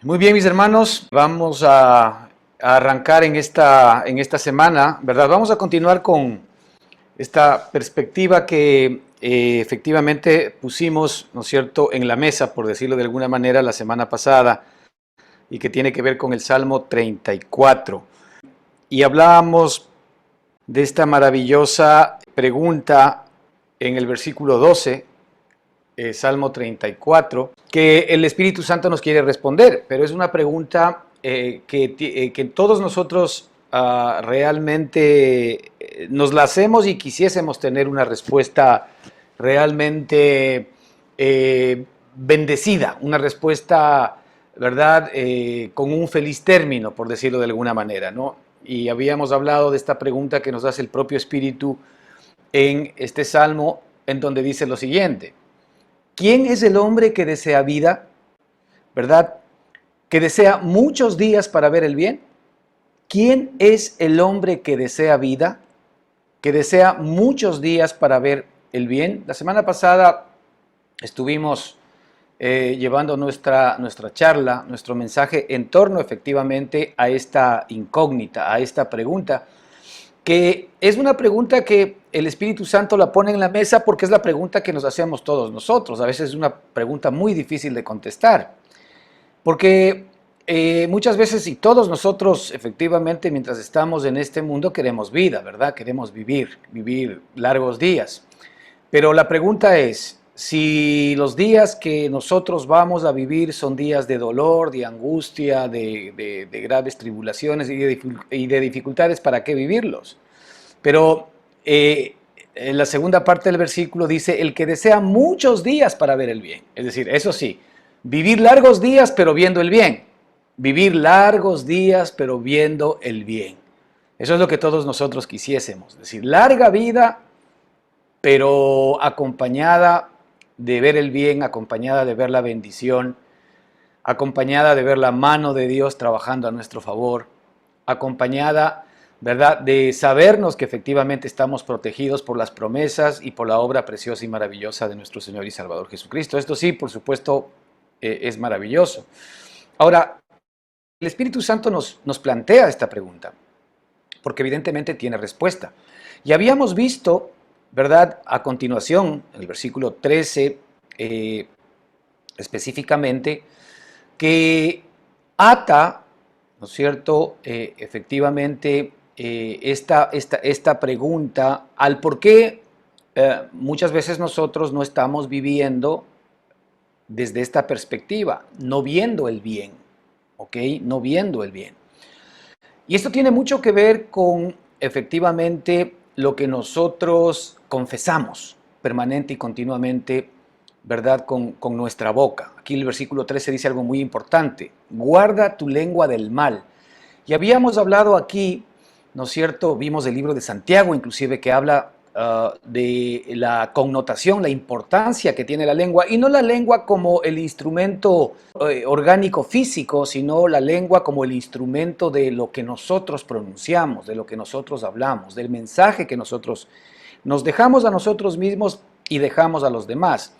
Muy bien, mis hermanos, vamos a arrancar en esta semana, ¿verdad? Vamos a continuar con esta perspectiva que efectivamente pusimos, ¿no es cierto?, en la mesa, por decirlo de alguna manera, la semana pasada, y que tiene que ver con el Salmo 34. Y hablábamos de esta maravillosa pregunta en el versículo 12, Salmo 34, que el Espíritu Santo nos quiere responder, pero es una pregunta que todos nosotros realmente nos la hacemos y quisiésemos tener una respuesta realmente bendecida, una respuesta, ¿verdad?, con un feliz término, por decirlo de alguna manera, ¿no? Y habíamos hablado de esta pregunta que nos hace el propio Espíritu en este Salmo, en donde dice lo siguiente: ¿quién es el hombre que desea vida, verdad? Que desea muchos días para ver el bien. ¿Quién es el hombre que desea vida, que desea muchos días para ver el bien? La semana pasada estuvimos llevando nuestra charla, nuestro mensaje en torno efectivamente a esta incógnita, a esta pregunta, que es una pregunta que el Espíritu Santo la pone en la mesa porque es la pregunta que nos hacemos todos nosotros. A veces es una pregunta muy difícil de contestar, porque muchas veces y todos nosotros efectivamente mientras estamos en este mundo queremos vida, ¿verdad? Queremos vivir largos días. Pero la pregunta es, si los días que nosotros vamos a vivir son días de dolor, de angustia, de graves tribulaciones y de dificultades, ¿para qué vivirlos? Pero en la segunda parte del versículo dice, el que desea muchos días para ver el bien. Es decir, eso sí, vivir largos días pero viendo el bien. Vivir largos días pero viendo el bien. Eso es lo que todos nosotros quisiésemos. Es decir, larga vida pero acompañada de ver el bien, acompañada de ver la bendición, acompañada de ver la mano de Dios trabajando a nuestro favor, acompañada, ¿verdad?, de sabernos que efectivamente estamos protegidos por las promesas y por la obra preciosa y maravillosa de nuestro Señor y Salvador Jesucristo. Esto sí, por supuesto, es maravilloso. Ahora, el Espíritu Santo nos plantea esta pregunta, porque evidentemente tiene respuesta. Y habíamos visto, ¿verdad?, a continuación, en el versículo 13, específicamente, que ata, ¿no es cierto?, efectivamente, esta pregunta al por qué muchas veces nosotros no estamos viviendo desde esta perspectiva, no viendo el bien, ¿ok? No viendo el bien. Y esto tiene mucho que ver con, efectivamente, lo que nosotros confesamos permanente y continuamente, ¿verdad?, con nuestra boca. Aquí el versículo 13 dice algo muy importante: guarda tu lengua del mal. Y habíamos hablado aquí, ¿no es cierto?, vimos el libro de Santiago, inclusive, que habla de la connotación, la importancia que tiene la lengua, y no la lengua como el instrumento orgánico físico, sino la lengua como el instrumento de lo que nosotros pronunciamos, de lo que nosotros hablamos, del mensaje que nosotros nos dejamos a nosotros mismos y dejamos a los demás.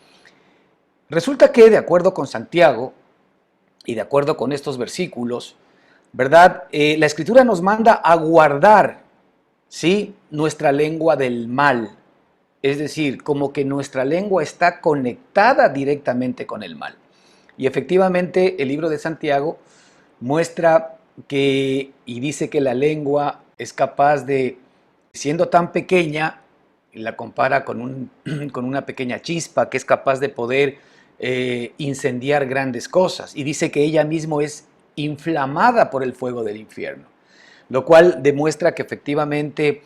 Resulta que, de acuerdo con Santiago y de acuerdo con estos versículos, ¿verdad?, la Escritura nos manda a guardar, ¿sí?, nuestra lengua del mal. Es decir, como que nuestra lengua está conectada directamente con el mal. Y efectivamente el libro de Santiago muestra que, y dice que la lengua es capaz de, siendo tan pequeña, y la compara con una pequeña chispa que es capaz de poder incendiar grandes cosas. Y dice que ella misma es inflamada por el fuego del infierno, lo cual demuestra que efectivamente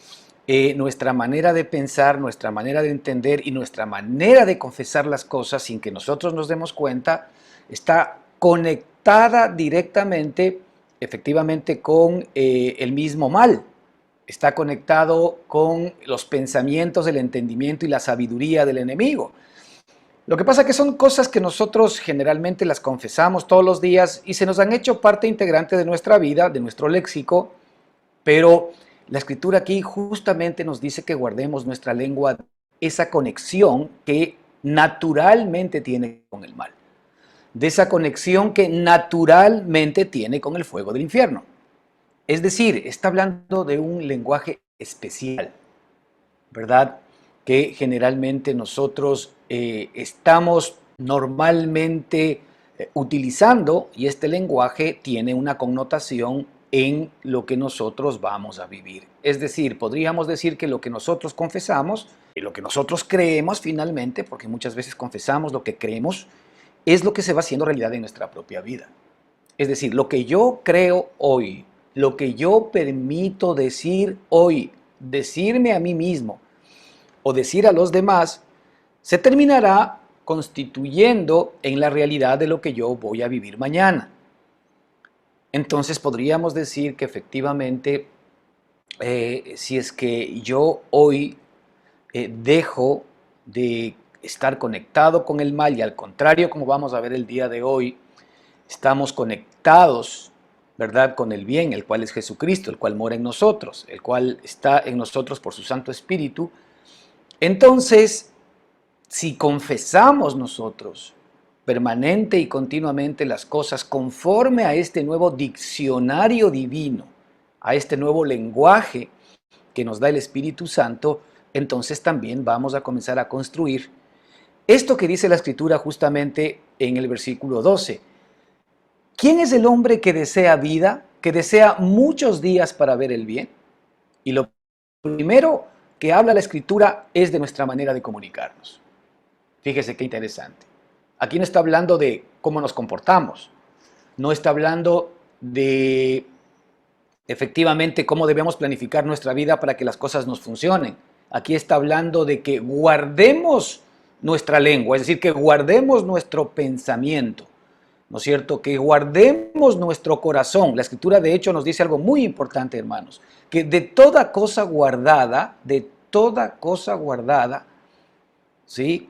nuestra manera de pensar, nuestra manera de entender y nuestra manera de confesar las cosas sin que nosotros nos demos cuenta está conectada directamente, efectivamente, con el mismo mal. Está conectado con los pensamientos, el entendimiento y la sabiduría del enemigo. Lo que pasa es que son cosas que nosotros generalmente las confesamos todos los días y se nos han hecho parte integrante de nuestra vida, de nuestro léxico, pero la Escritura aquí justamente nos dice que guardemos nuestra lengua, esa conexión que naturalmente tiene con el mal. de esa conexión que naturalmente tiene con el fuego del infierno. Es decir, está hablando de un lenguaje especial, ¿verdad? Que generalmente nosotros estamos normalmente utilizando, y este lenguaje tiene una connotación en lo que nosotros vamos a vivir. Es decir, podríamos decir que lo que nosotros confesamos y lo que nosotros creemos finalmente, porque muchas veces confesamos lo que creemos, es lo que se va haciendo realidad en nuestra propia vida. Es decir, lo que yo creo hoy, lo que yo permito decir hoy, decirme a mí mismo o decir a los demás, se terminará constituyendo en la realidad de lo que yo voy a vivir mañana. Entonces podríamos decir que efectivamente, si es que yo hoy dejo de estar conectado con el mal y al contrario, como vamos a ver el día de hoy, estamos conectados, ¿verdad?, con el bien, el cual es Jesucristo, el cual mora en nosotros, el cual está en nosotros por su Santo Espíritu. Entonces, si confesamos nosotros permanente y continuamente las cosas conforme a este nuevo diccionario divino, a este nuevo lenguaje que nos da el Espíritu Santo, entonces también vamos a comenzar a construir esto que dice la Escritura justamente en el versículo 12. ¿Quién es el hombre que desea vida, que desea muchos días para ver el bien? Y lo primero que habla la Escritura es de nuestra manera de comunicarnos. Fíjese qué interesante. Aquí no está hablando de cómo nos comportamos, no está hablando de efectivamente cómo debemos planificar nuestra vida para que las cosas nos funcionen. Aquí está hablando de que guardemos nuestra lengua, es decir, que guardemos nuestro pensamiento, ¿no es cierto? Que guardemos nuestro corazón. La Escritura de hecho nos dice algo muy importante, hermanos, que de toda cosa guardada, ¿sí?,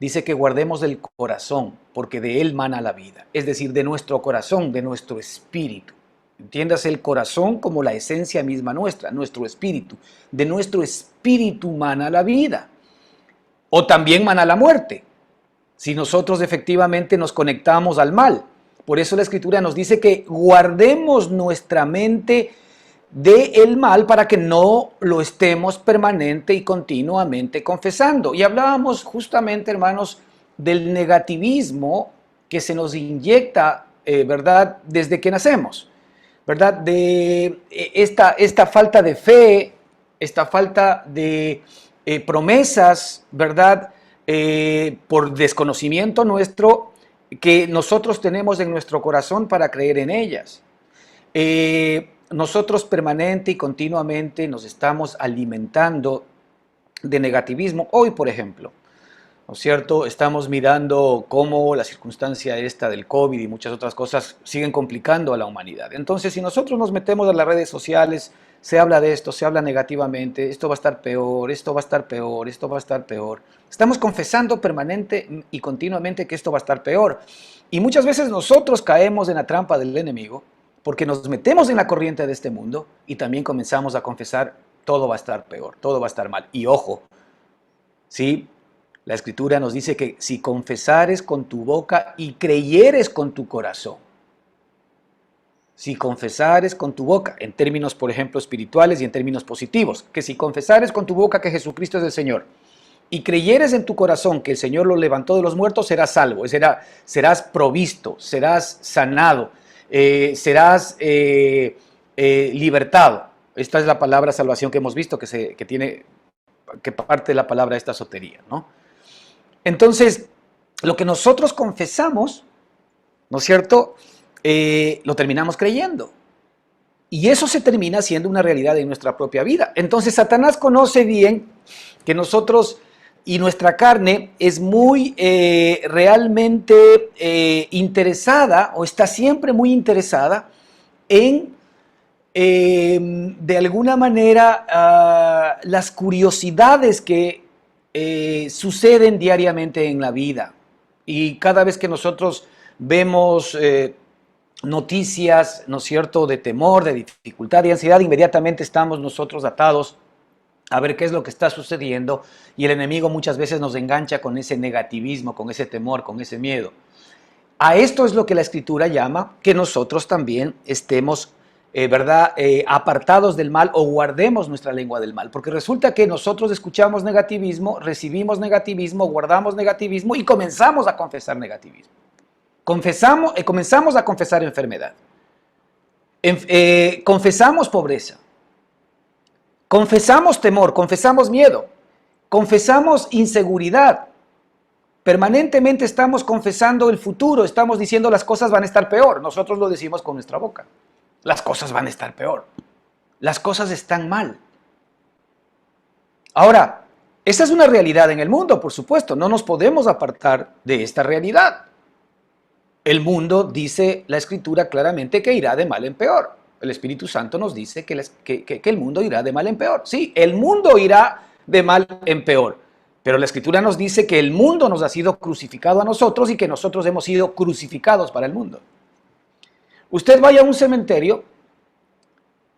dice que guardemos del corazón, porque de él mana la vida. Es decir, de nuestro corazón, de nuestro espíritu. Entiéndase el corazón como la esencia misma nuestra, nuestro espíritu. De nuestro espíritu mana la vida. O también mana la muerte, si nosotros efectivamente nos conectamos al mal. Por eso la Escritura nos dice que guardemos nuestra mente del mal para que no lo estemos permanente y continuamente confesando. Y hablábamos justamente, hermanos, del negativismo que se nos inyecta, ¿verdad?, desde que nacemos, ¿verdad? De esta falta de fe, esta falta de promesas, ¿verdad?, por desconocimiento nuestro, que nosotros tenemos en nuestro corazón para creer en ellas. Nosotros permanente y continuamente nos estamos alimentando de negativismo. Hoy, por ejemplo, ¿no es cierto?, estamos mirando cómo la circunstancia esta del COVID y muchas otras cosas siguen complicando a la humanidad. Entonces, si nosotros nos metemos a las redes sociales, se habla de esto, se habla negativamente, esto va a estar peor, esto va a estar peor, esto va a estar peor. Estamos confesando permanente y continuamente que esto va a estar peor. Y muchas veces nosotros caemos en la trampa del enemigo porque nos metemos en la corriente de este mundo y también comenzamos a confesar todo va a estar peor, todo va a estar mal. Y ojo, ¿sí?, la Escritura nos dice que si confesares con tu boca y creyeres con tu corazón, si confesares con tu boca, en términos, por ejemplo, espirituales y en términos positivos, que si confesares con tu boca que Jesucristo es el Señor y creyeres en tu corazón que el Señor lo levantó de los muertos, serás salvo, serás provisto, serás sanado, serás libertado. Esta es la palabra salvación que hemos visto, que parte de la palabra esta sotería, ¿no? Entonces, lo que nosotros confesamos, ¿no es cierto?, lo terminamos creyendo. Y eso se termina siendo una realidad en nuestra propia vida. Entonces, Satanás conoce bien que nosotros y nuestra carne es muy realmente interesada, o está siempre muy interesada en, de alguna manera, las curiosidades que suceden diariamente en la vida. Y cada vez que nosotros vemos noticias, ¿no es cierto?, de temor, de dificultad, de ansiedad, inmediatamente estamos nosotros atados a ver qué es lo que está sucediendo, y el enemigo muchas veces nos engancha con ese negativismo, con ese temor, con ese miedo. A esto es lo que la Escritura llama que nosotros también estemos, apartados del mal o guardemos nuestra lengua del mal. Porque resulta que nosotros escuchamos negativismo, recibimos negativismo, guardamos negativismo y comenzamos a confesar negativismo. Comenzamos a confesar enfermedad. Confesamos pobreza. Confesamos temor, confesamos miedo, confesamos inseguridad. Permanentemente estamos confesando el futuro, estamos diciendo las cosas van a estar peor. Nosotros lo decimos con nuestra boca. Las cosas van a estar peor. Las cosas están mal. Ahora, esa es una realidad en el mundo, por supuesto. No nos podemos apartar de esta realidad. El mundo, dice la Escritura claramente, que irá de mal en peor. El Espíritu Santo nos dice que el mundo irá de mal en peor. Sí, el mundo irá de mal en peor. Pero la Escritura nos dice que el mundo nos ha sido crucificado a nosotros y que nosotros hemos sido crucificados para el mundo. Usted vaya a un cementerio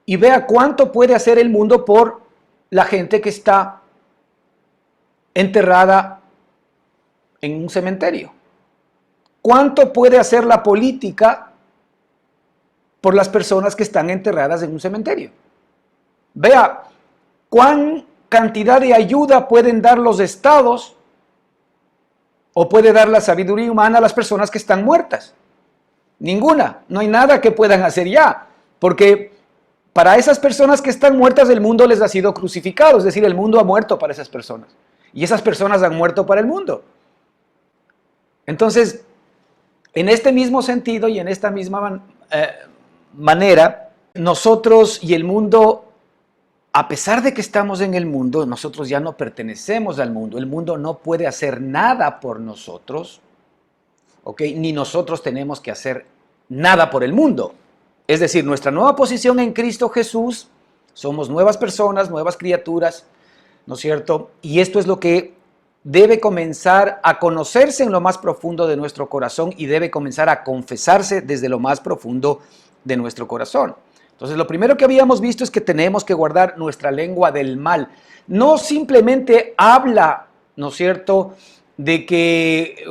y vea cuánto puede hacer el mundo por la gente que está enterrada en un cementerio. ¿Cuánto puede hacer la política por las personas que están enterradas en un cementerio? Vea cuán cantidad de ayuda pueden dar los estados o puede dar la sabiduría humana a las personas que están muertas. Ninguna, no hay nada que puedan hacer ya, porque para esas personas que están muertas el mundo les ha sido crucificado, es decir, el mundo ha muerto para esas personas y esas personas han muerto para el mundo. Entonces, en este mismo sentido y en esta misma manera, nosotros y el mundo, a pesar de que estamos en el mundo, nosotros ya no pertenecemos al mundo. El mundo no puede hacer nada por nosotros, ¿ok? Ni nosotros tenemos que hacer nada por el mundo. Es decir, nuestra nueva posición en Cristo Jesús, somos nuevas personas, nuevas criaturas, ¿no es cierto? Y esto es lo que debe comenzar a conocerse en lo más profundo de nuestro corazón y debe comenzar a confesarse desde lo más profundo de nuestro corazón. Entonces, lo primero que habíamos visto es que tenemos que guardar nuestra lengua del mal. No simplemente habla, ¿no es cierto?, de que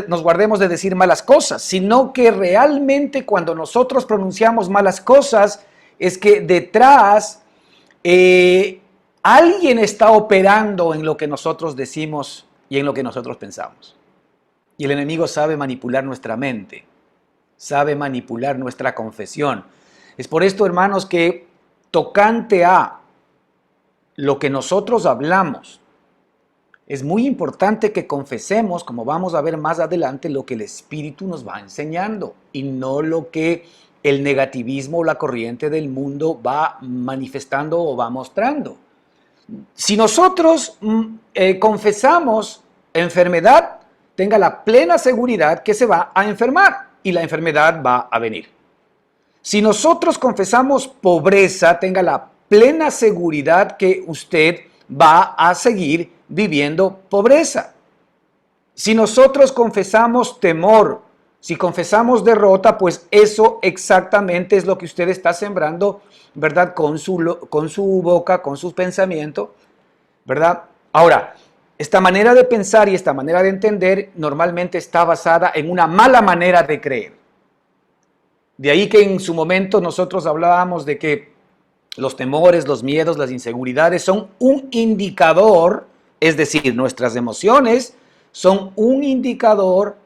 nos guardemos de decir malas cosas, sino que realmente cuando nosotros pronunciamos malas cosas es que detrás alguien está operando en lo que nosotros decimos y en lo que nosotros pensamos. Y el enemigo sabe manipular nuestra mente, sabe manipular nuestra confesión. Es por esto, hermanos, que tocante a lo que nosotros hablamos, es muy importante que confesemos, como vamos a ver más adelante, lo que el Espíritu nos va enseñando y no lo que el negativismo o la corriente del mundo va manifestando o va mostrando. Si nosotros confesamos enfermedad, tenga la plena seguridad que se va a enfermar y la enfermedad va a venir. Si nosotros confesamos pobreza, tenga la plena seguridad que usted va a seguir viviendo pobreza. Si nosotros confesamos temor, si confesamos derrota, pues eso exactamente es lo que usted está sembrando, ¿verdad? Con su boca, con sus pensamientos, ¿verdad? Ahora, esta manera de pensar y esta manera de entender normalmente está basada en una mala manera de creer. De ahí que en su momento nosotros hablábamos de que los temores, los miedos, las inseguridades son un indicador, es decir, nuestras emociones son un indicador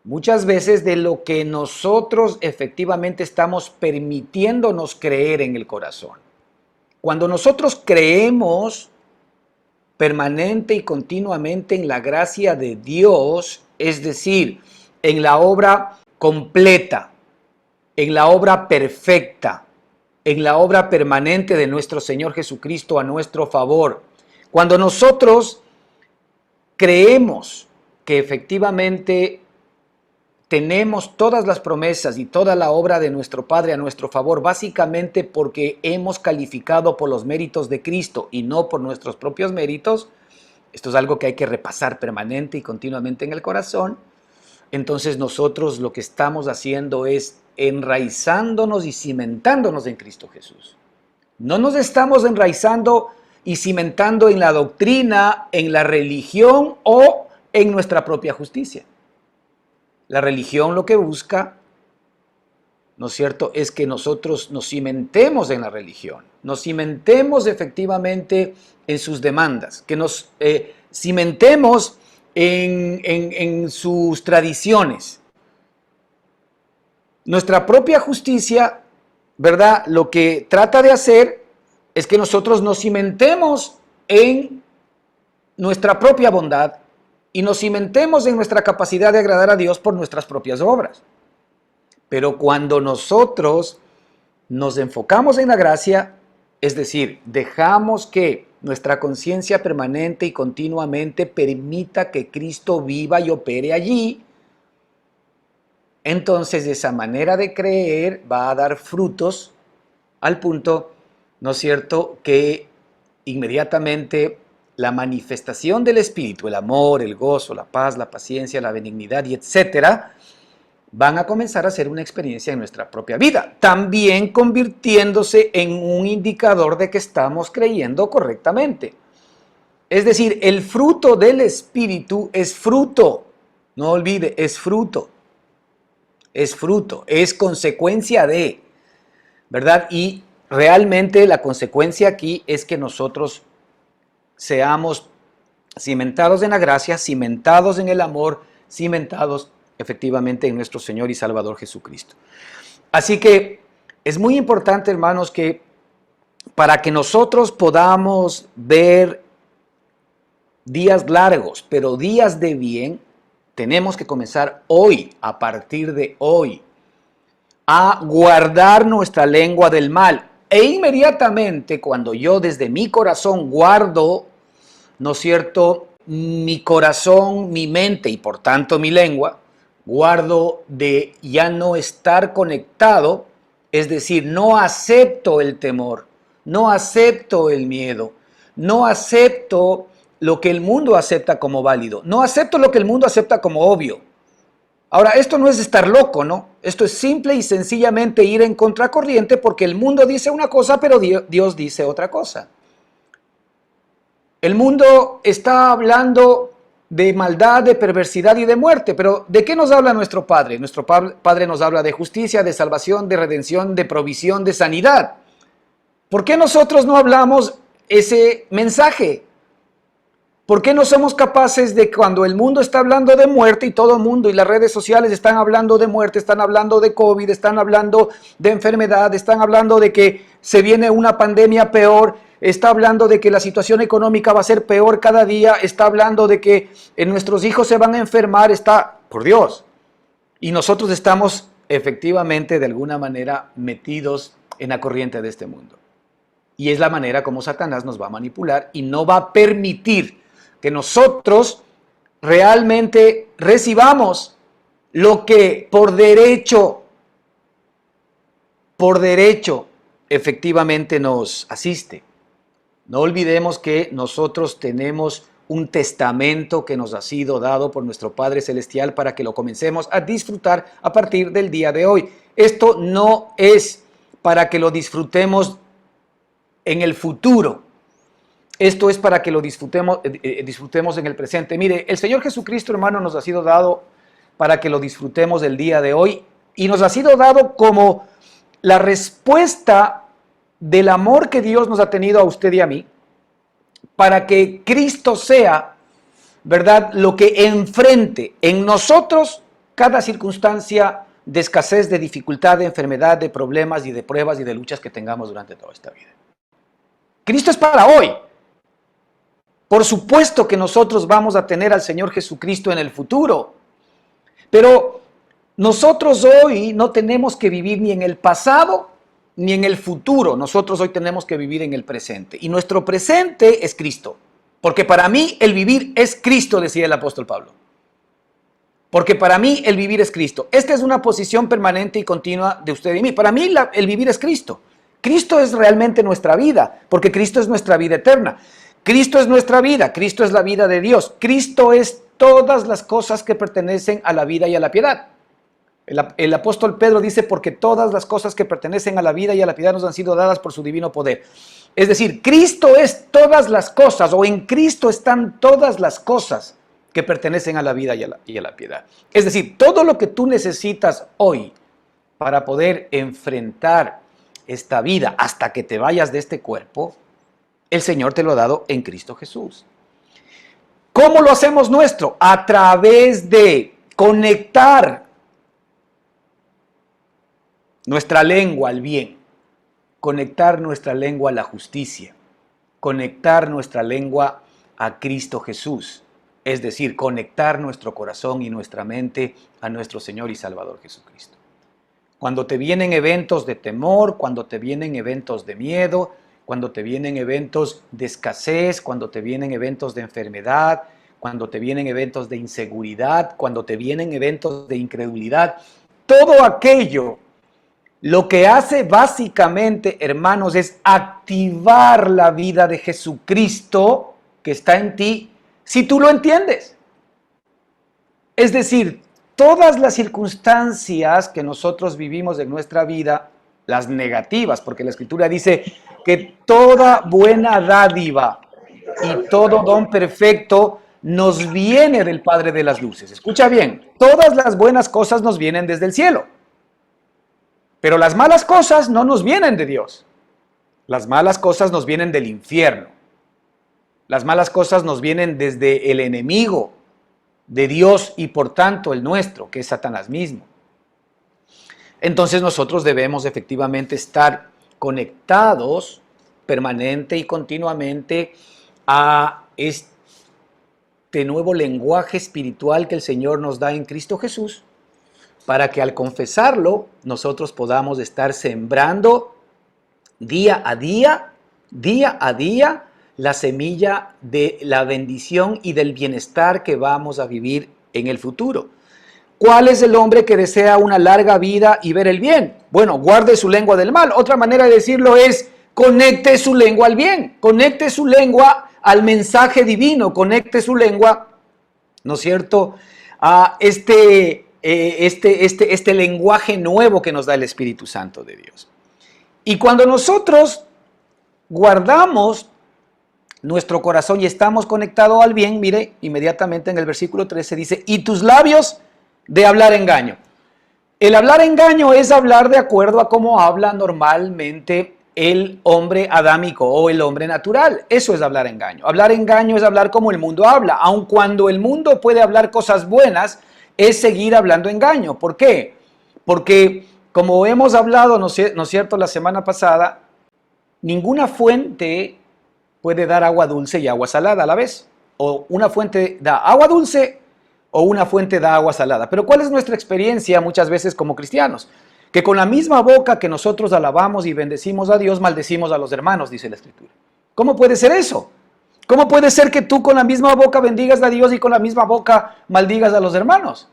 muchas veces de lo que nosotros efectivamente estamos permitiéndonos creer en el corazón. Cuando nosotros creemos permanente y continuamente en la gracia de Dios, es decir, en la obra completa, en la obra perfecta, en la obra permanente de nuestro Señor Jesucristo a nuestro favor. Cuando nosotros creemos que efectivamente tenemos todas las promesas y toda la obra de nuestro Padre a nuestro favor, básicamente porque hemos calificado por los méritos de Cristo y no por nuestros propios méritos, esto es algo que hay que repasar permanente y continuamente en el corazón. Entonces nosotros lo que estamos haciendo es enraizándonos y cimentándonos en Cristo Jesús. No nos estamos enraizando y cimentando en la doctrina, en la religión o en nuestra propia justicia. La religión lo que busca, ¿no es cierto?, es que nosotros nos cimentemos en la religión, nos cimentemos efectivamente en sus demandas, que nos cimentemos en sus tradiciones. Nuestra propia justicia, ¿verdad?, lo que trata de hacer es que nosotros nos cimentemos en nuestra propia bondad y nos cimentemos en nuestra capacidad de agradar a Dios por nuestras propias obras. Pero cuando nosotros nos enfocamos en la gracia, es decir, dejamos que nuestra conciencia permanente y continuamente permita que Cristo viva y opere allí, entonces esa manera de creer va a dar frutos al punto, ¿no es cierto?, que inmediatamente la manifestación del Espíritu, el amor, el gozo, la paz, la paciencia, la benignidad y etcétera, van a comenzar a ser una experiencia en nuestra propia vida, también convirtiéndose en un indicador de que estamos creyendo correctamente. Es decir, el fruto del Espíritu es fruto, no olvide, es fruto, es consecuencia de, ¿verdad? Y realmente la consecuencia aquí es que nosotros seamos cimentados en la gracia, cimentados en el amor, cimentados efectivamente en nuestro Señor y Salvador Jesucristo. Así que es muy importante, hermanos, que para que nosotros podamos ver días largos, pero días de bien, tenemos que comenzar hoy, a partir de hoy, a guardar nuestra lengua del mal. E inmediatamente cuando yo desde mi corazón guardo, ¿no es cierto?, mi corazón, mi mente y por tanto mi lengua, guardo de ya no estar conectado, es decir, no acepto el temor, no acepto el miedo, no acepto lo que el mundo acepta como válido, no acepto lo que el mundo acepta como obvio. Ahora, esto no es estar loco, ¿no? Esto es simple y sencillamente ir en contracorriente porque el mundo dice una cosa, pero Dios dice otra cosa. El mundo está hablando de maldad, de perversidad y de muerte, pero ¿de qué nos habla nuestro Padre? Nuestro Padre nos habla de justicia, de salvación, de redención, de provisión, de sanidad. ¿Por qué nosotros no hablamos ese mensaje? ¿Por qué no somos capaces de, cuando el mundo está hablando de muerte y todo el mundo y las redes sociales están hablando de muerte, están hablando de COVID, están hablando de enfermedad, están hablando de que se viene una pandemia peor, está hablando de que la situación económica va a ser peor cada día, está hablando de que nuestros hijos se van a enfermar, está, por Dios, y nosotros estamos efectivamente de alguna manera metidos en la corriente de este mundo? Y es la manera como Satanás nos va a manipular y no va a permitir que nosotros realmente recibamos lo que por derecho efectivamente nos asiste. No olvidemos que nosotros tenemos un testamento que nos ha sido dado por nuestro Padre Celestial para que lo comencemos a disfrutar a partir del día de hoy. Esto no es para que lo disfrutemos en el futuro. Esto es para que lo disfrutemos en el presente. Mire, el Señor Jesucristo, hermano, nos ha sido dado para que lo disfrutemos el día de hoy y nos ha sido dado como la respuesta del amor que Dios nos ha tenido a usted y a mí, para que Cristo sea, ¿verdad?, lo que enfrente en nosotros cada circunstancia de escasez, de dificultad, de enfermedad, de problemas y de pruebas y de luchas que tengamos durante toda esta vida. Cristo es para hoy. Por supuesto que nosotros vamos a tener al Señor Jesucristo en el futuro, pero nosotros hoy no tenemos que vivir ni en el pasado ni en el futuro. Nosotros hoy tenemos que vivir en el presente. Y nuestro presente es Cristo. Porque para mí el vivir es Cristo, decía el apóstol Pablo. Porque para mí el vivir es Cristo. Esta es una posición permanente y continua de usted y mí. Para mí el vivir es Cristo. Cristo es realmente nuestra vida, porque Cristo es nuestra vida eterna. Cristo es nuestra vida, Cristo es la vida de Dios. Cristo es todas las cosas que pertenecen a la vida y a la piedad. El apóstol Pedro dice, porque todas las cosas que pertenecen a la vida y a la piedad nos han sido dadas por su divino poder. Es decir, Cristo es todas las cosas, o en Cristo están todas las cosas que pertenecen a la vida y a la piedad. Es decir, todo lo que tú necesitas hoy para poder enfrentar esta vida hasta que te vayas de este cuerpo, el Señor te lo ha dado en Cristo Jesús. ¿Cómo lo hacemos nuestro? A través de conectar nuestra lengua al bien, conectar nuestra lengua a la justicia, conectar nuestra lengua a Cristo Jesús, es decir, conectar nuestro corazón y nuestra mente a nuestro Señor y Salvador Jesucristo. Cuando te vienen eventos de temor, cuando te vienen eventos de miedo, cuando te vienen eventos de escasez, cuando te vienen eventos de enfermedad, cuando te vienen eventos de inseguridad, cuando te vienen eventos de incredulidad, todo aquello, lo que hace básicamente, hermanos, es activar la vida de Jesucristo que está en ti, si tú lo entiendes. Es decir, todas las circunstancias que nosotros vivimos en nuestra vida, las negativas, porque la Escritura dice que toda buena dádiva y todo don perfecto nos viene del Padre de las luces. Escucha bien, todas las buenas cosas nos vienen desde el cielo, pero las malas cosas no nos vienen de Dios. Las malas cosas nos vienen del infierno. Las malas cosas nos vienen desde el enemigo de Dios y por tanto el nuestro, que es Satanás mismo. Entonces nosotros debemos efectivamente estar conectados permanente y continuamente a este nuevo lenguaje espiritual que el Señor nos da en Cristo Jesús, para que al confesarlo nosotros podamos estar sembrando día a día, la semilla de la bendición y del bienestar que vamos a vivir en el futuro. ¿Cuál es el hombre que desea una larga vida y ver el bien? Bueno, guarde su lengua del mal. Otra manera de decirlo es, conecte su lengua al bien, conecte su lengua al mensaje divino, conecte su lengua, ¿no es cierto?, a este lenguaje nuevo que nos da el Espíritu Santo de Dios. Y cuando nosotros guardamos nuestro corazón y estamos conectados al bien, mire, inmediatamente en el versículo 13 dice, y tus labios de hablar engaño. El hablar engaño es hablar de acuerdo a cómo habla normalmente el hombre adámico o el hombre natural. Eso es hablar engaño. Hablar engaño es hablar como el mundo habla, aun cuando el mundo puede hablar cosas buenas, es seguir hablando engaño. ¿Por qué? Porque como hemos hablado, ¿no es cierto?, la semana pasada, ninguna fuente puede dar agua dulce y agua salada a la vez. O una fuente da agua dulce o una fuente da agua salada. Pero ¿cuál es nuestra experiencia muchas veces como cristianos? Que con la misma boca que nosotros alabamos y bendecimos a Dios, maldecimos a los hermanos, dice la Escritura. ¿Cómo puede ser eso? ¿Cómo puede ser que tú con la misma boca bendigas a Dios y con la misma boca maldigas a los hermanos?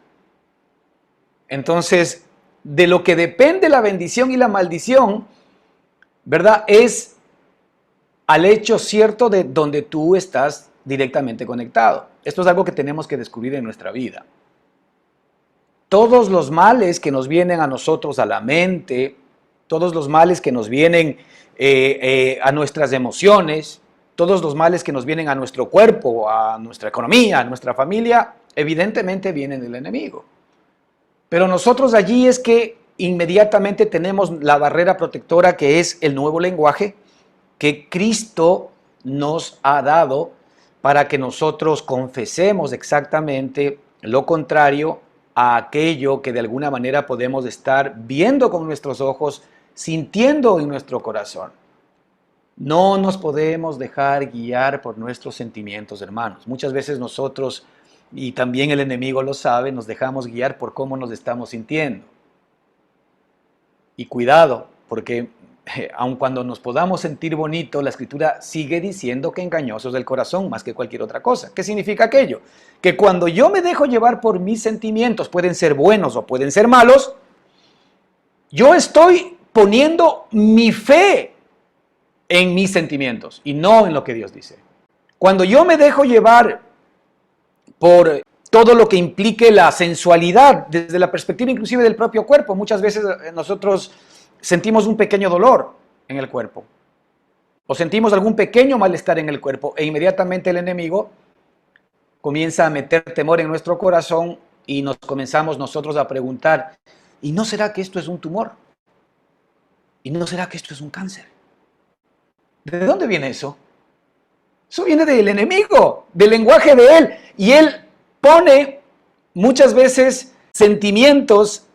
Entonces, de lo que depende la bendición y la maldición, ¿verdad?, es al hecho cierto de donde tú estás directamente conectado. Esto es algo que tenemos que descubrir en nuestra vida. Todos los males que nos vienen a nosotros a la mente, todos los males que nos vienen a nuestras emociones, todos los males que nos vienen a nuestro cuerpo, a nuestra economía, a nuestra familia, evidentemente vienen del enemigo. Pero nosotros allí es que inmediatamente tenemos la barrera protectora que es el nuevo lenguaje que Cristo nos ha dado para que nosotros confesemos exactamente lo contrario a aquello que de alguna manera podemos estar viendo con nuestros ojos, sintiendo en nuestro corazón. No nos podemos dejar guiar por nuestros sentimientos, hermanos. Muchas veces nosotros, y también el enemigo lo sabe, nos dejamos guiar por cómo nos estamos sintiendo. Y cuidado, porque aun cuando nos podamos sentir bonito, la Escritura sigue diciendo que engañoso es el corazón más que cualquier otra cosa. ¿Qué significa aquello? Que cuando yo me dejo llevar por mis sentimientos, pueden ser buenos o pueden ser malos, yo estoy poniendo mi fe en mis sentimientos y no en lo que Dios dice. Cuando yo me dejo llevar por todo lo que implique la sensualidad, desde la perspectiva inclusive del propio cuerpo, muchas veces nosotros sentimos un pequeño dolor en el cuerpo o sentimos algún pequeño malestar en el cuerpo e inmediatamente el enemigo comienza a meter temor en nuestro corazón y nos comenzamos nosotros a preguntar, ¿y no será que esto es un tumor? ¿Y no será que esto es un cáncer? ¿De dónde viene eso? Eso viene del enemigo, del lenguaje de él. Y él pone muchas veces sentimientos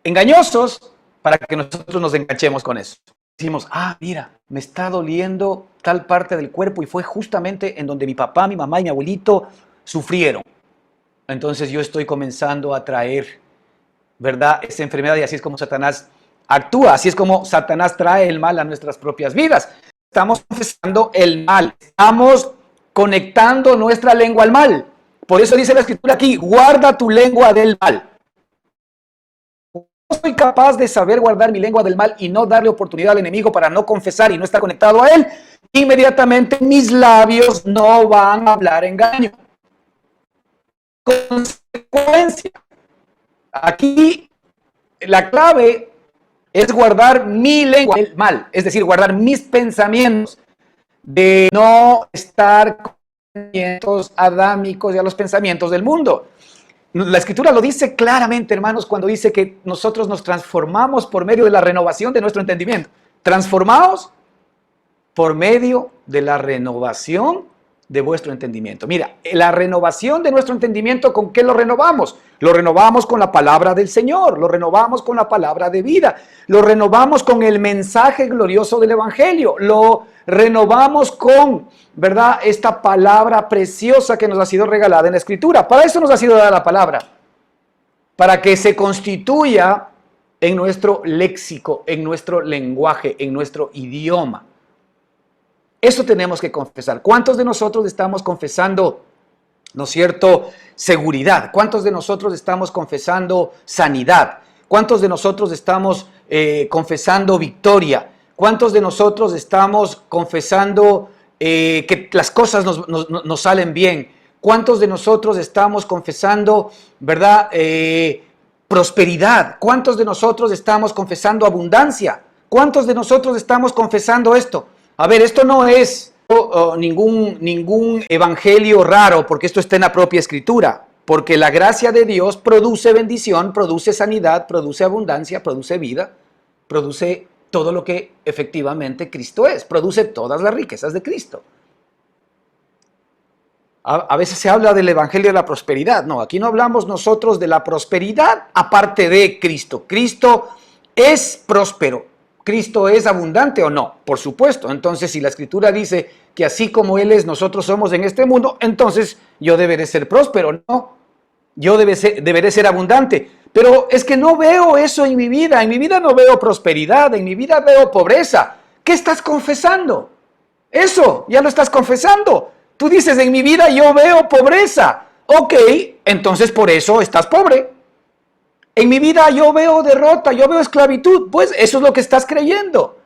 engañosos para que nosotros nos enganchemos con eso. Decimos, mira, me está doliendo tal parte del cuerpo y fue justamente en donde mi papá, mi mamá y mi abuelito sufrieron. Entonces yo estoy comenzando a traer, ¿verdad?, esa enfermedad, y así es como Satanás actúa, así es como Satanás trae el mal a nuestras propias vidas. Estamos confesando el mal, estamos conectando nuestra lengua al mal. Por eso dice la Escritura aquí, guarda tu lengua del mal. No soy capaz de saber guardar mi lengua del mal y no darle oportunidad al enemigo para no confesar y no estar conectado a él. Inmediatamente mis labios no van a hablar engaño. Consecuencia. Aquí la clave es guardar mi lengua del mal, es decir, guardar mis pensamientos, de no estar con los pensamientos adámicos y a los pensamientos del mundo. La Escritura lo dice claramente, hermanos, cuando dice que nosotros nos transformamos por medio de la renovación de nuestro entendimiento. Transformados por medio de la renovación de vuestro entendimiento. Mira, la renovación de nuestro entendimiento, ¿con qué lo renovamos? Lo renovamos con la palabra del Señor, lo renovamos con la palabra de vida, lo renovamos con el mensaje glorioso del Evangelio, lo renovamos con, ¿verdad?, esta palabra preciosa que nos ha sido regalada en la Escritura. Para eso nos ha sido dada la palabra, para que se constituya en nuestro léxico, en nuestro lenguaje, en nuestro idioma. Eso tenemos que confesar. ¿Cuántos de nosotros estamos confesando, no es cierto, seguridad? ¿Cuántos de nosotros estamos confesando sanidad? ¿Cuántos de nosotros estamos confesando victoria? ¿Cuántos de nosotros estamos confesando que las cosas nos salen bien? ¿Cuántos de nosotros estamos confesando, verdad, prosperidad? ¿Cuántos de nosotros estamos confesando abundancia? ¿Cuántos de nosotros estamos confesando esto? A ver, esto no es ningún evangelio raro, porque esto está en la propia Escritura. Porque la gracia de Dios produce bendición, produce sanidad, produce abundancia, produce vida, produce todo lo que efectivamente Cristo es, produce todas las riquezas de Cristo. A veces se habla del evangelio de la prosperidad. No, aquí no hablamos nosotros de la prosperidad aparte de Cristo. Cristo es próspero. ¿Cristo es abundante o no? Por supuesto. Entonces, si la Escritura dice que así como Él es, nosotros somos en este mundo, entonces yo deberé ser próspero, ¿no? Yo deberé ser abundante. Pero es que no veo eso en mi vida. En mi vida no veo prosperidad, en mi vida veo pobreza. ¿Qué estás confesando? Eso, ya lo estás confesando. Tú dices, en mi vida yo veo pobreza. Ok, entonces por eso estás pobre. En mi vida yo veo derrota, yo veo esclavitud, pues eso es lo que estás creyendo.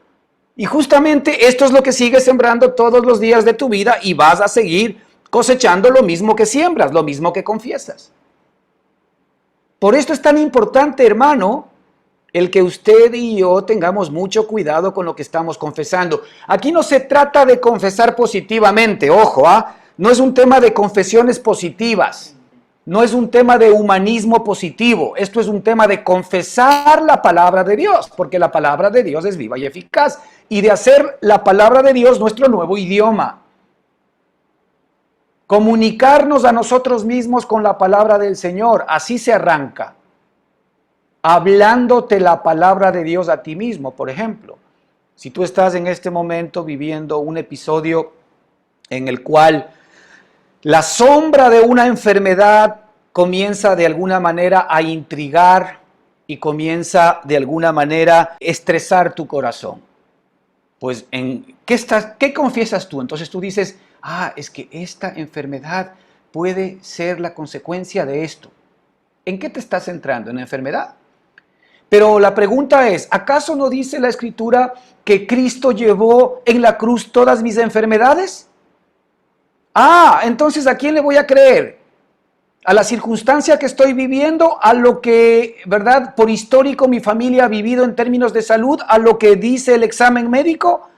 Y justamente esto es lo que sigues sembrando todos los días de tu vida y vas a seguir cosechando lo mismo que siembras, lo mismo que confiesas. Por esto es tan importante, hermano, el que usted y yo tengamos mucho cuidado con lo que estamos confesando. Aquí no se trata de confesar positivamente, ojo, no es un tema de confesiones positivas. No es un tema de humanismo positivo, esto es un tema de confesar la palabra de Dios, porque la palabra de Dios es viva y eficaz, y de hacer la palabra de Dios nuestro nuevo idioma. Comunicarnos a nosotros mismos con la palabra del Señor, así se arranca. Hablándote la palabra de Dios a ti mismo, por ejemplo. Si tú estás en este momento viviendo un episodio en el cual la sombra de una enfermedad comienza de alguna manera a intrigar y comienza de alguna manera a estresar tu corazón. Pues, ¿qué confiesas tú? Entonces tú dices, es que esta enfermedad puede ser la consecuencia de esto. ¿En qué te estás centrando? ¿En la enfermedad? Pero la pregunta es, ¿acaso no dice la Escritura que Cristo llevó en la cruz todas mis enfermedades? Entonces, ¿a quién le voy a creer? ¿A la circunstancia que estoy viviendo? ¿A lo que, verdad, por histórico mi familia ha vivido en términos de salud? ¿A lo que dice el examen médico?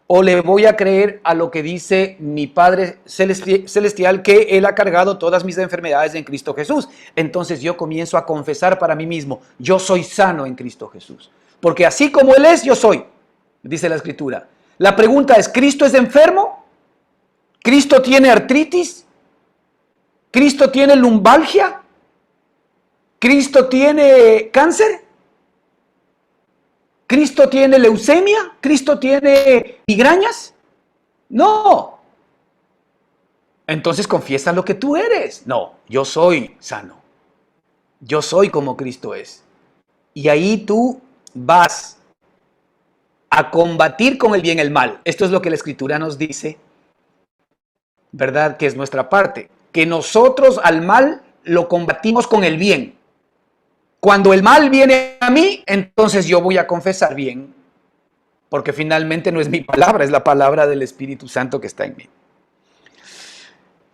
¿O le voy a creer a lo que dice mi Padre Celestial, que Él ha cargado todas mis enfermedades en Cristo Jesús? Entonces yo comienzo a confesar para mí mismo, yo soy sano en Cristo Jesús. Porque así como Él es, yo soy, dice la Escritura. La pregunta es, ¿Cristo es enfermo? ¿Cristo tiene artritis? ¿Cristo tiene lumbalgia? ¿Cristo tiene cáncer? ¿Cristo tiene leucemia? ¿Cristo tiene migrañas? No. Entonces confiesa lo que tú eres. No, yo soy sano. Yo soy como Cristo es. Y ahí tú vas a combatir con el bien el mal. Esto es lo que la Escritura nos dice, ¿verdad? Que es nuestra parte. Que nosotros al mal lo combatimos con el bien. Cuando el mal viene a mí, entonces yo voy a confesar bien, porque finalmente no es mi palabra, es la palabra del Espíritu Santo que está en mí.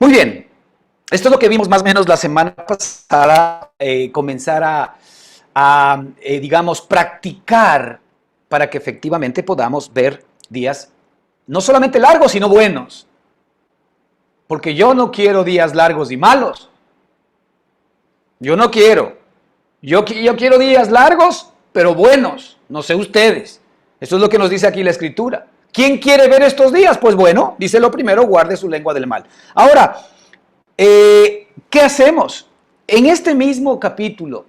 Muy bien, esto es lo que vimos más o menos la semana pasada, comenzar digamos, practicar para que efectivamente podamos ver días no solamente largos, sino buenos. Porque yo no quiero días largos y malos. Yo no quiero. Yo quiero días largos, pero buenos. No sé ustedes. Esto es lo que nos dice aquí la Escritura. ¿Quién quiere ver estos días? Pues bueno, dice lo primero, guarde su lengua del mal. Ahora, ¿qué hacemos? En este mismo capítulo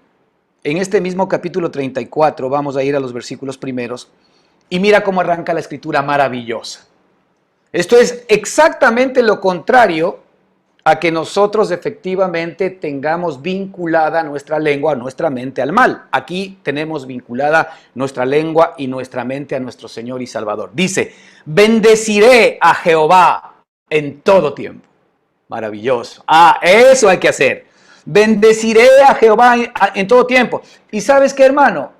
34, vamos a ir a los versículos primeros, y mira cómo arranca la Escritura maravillosa. Esto es exactamente lo contrario a que nosotros efectivamente tengamos vinculada nuestra lengua, nuestra mente al mal. Aquí tenemos vinculada nuestra lengua y nuestra mente a nuestro Señor y Salvador. Dice, bendeciré a Jehová en todo tiempo. Maravilloso. Eso hay que hacer. Bendeciré a Jehová en todo tiempo. ¿Y sabes qué, hermano?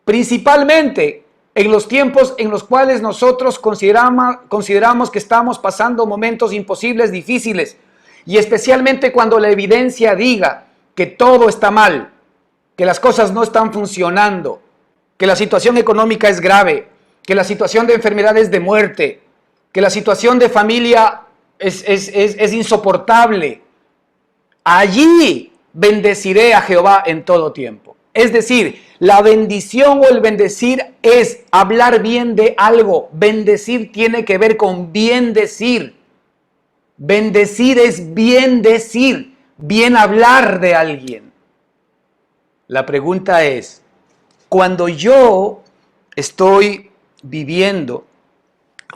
Principalmente en los tiempos en los cuales nosotros consideramos que estamos pasando momentos imposibles, difíciles, y especialmente cuando la evidencia diga que todo está mal, que las cosas no están funcionando, que la situación económica es grave, que la situación de enfermedad es de muerte, que la situación de familia es insoportable. Allí bendeciré a Jehová en todo tiempo. Es decir, la bendición o el bendecir es hablar bien de algo. Bendecir tiene que ver con bien decir. Bendecir es bien decir, bien hablar de alguien. La pregunta es, cuando yo estoy viviendo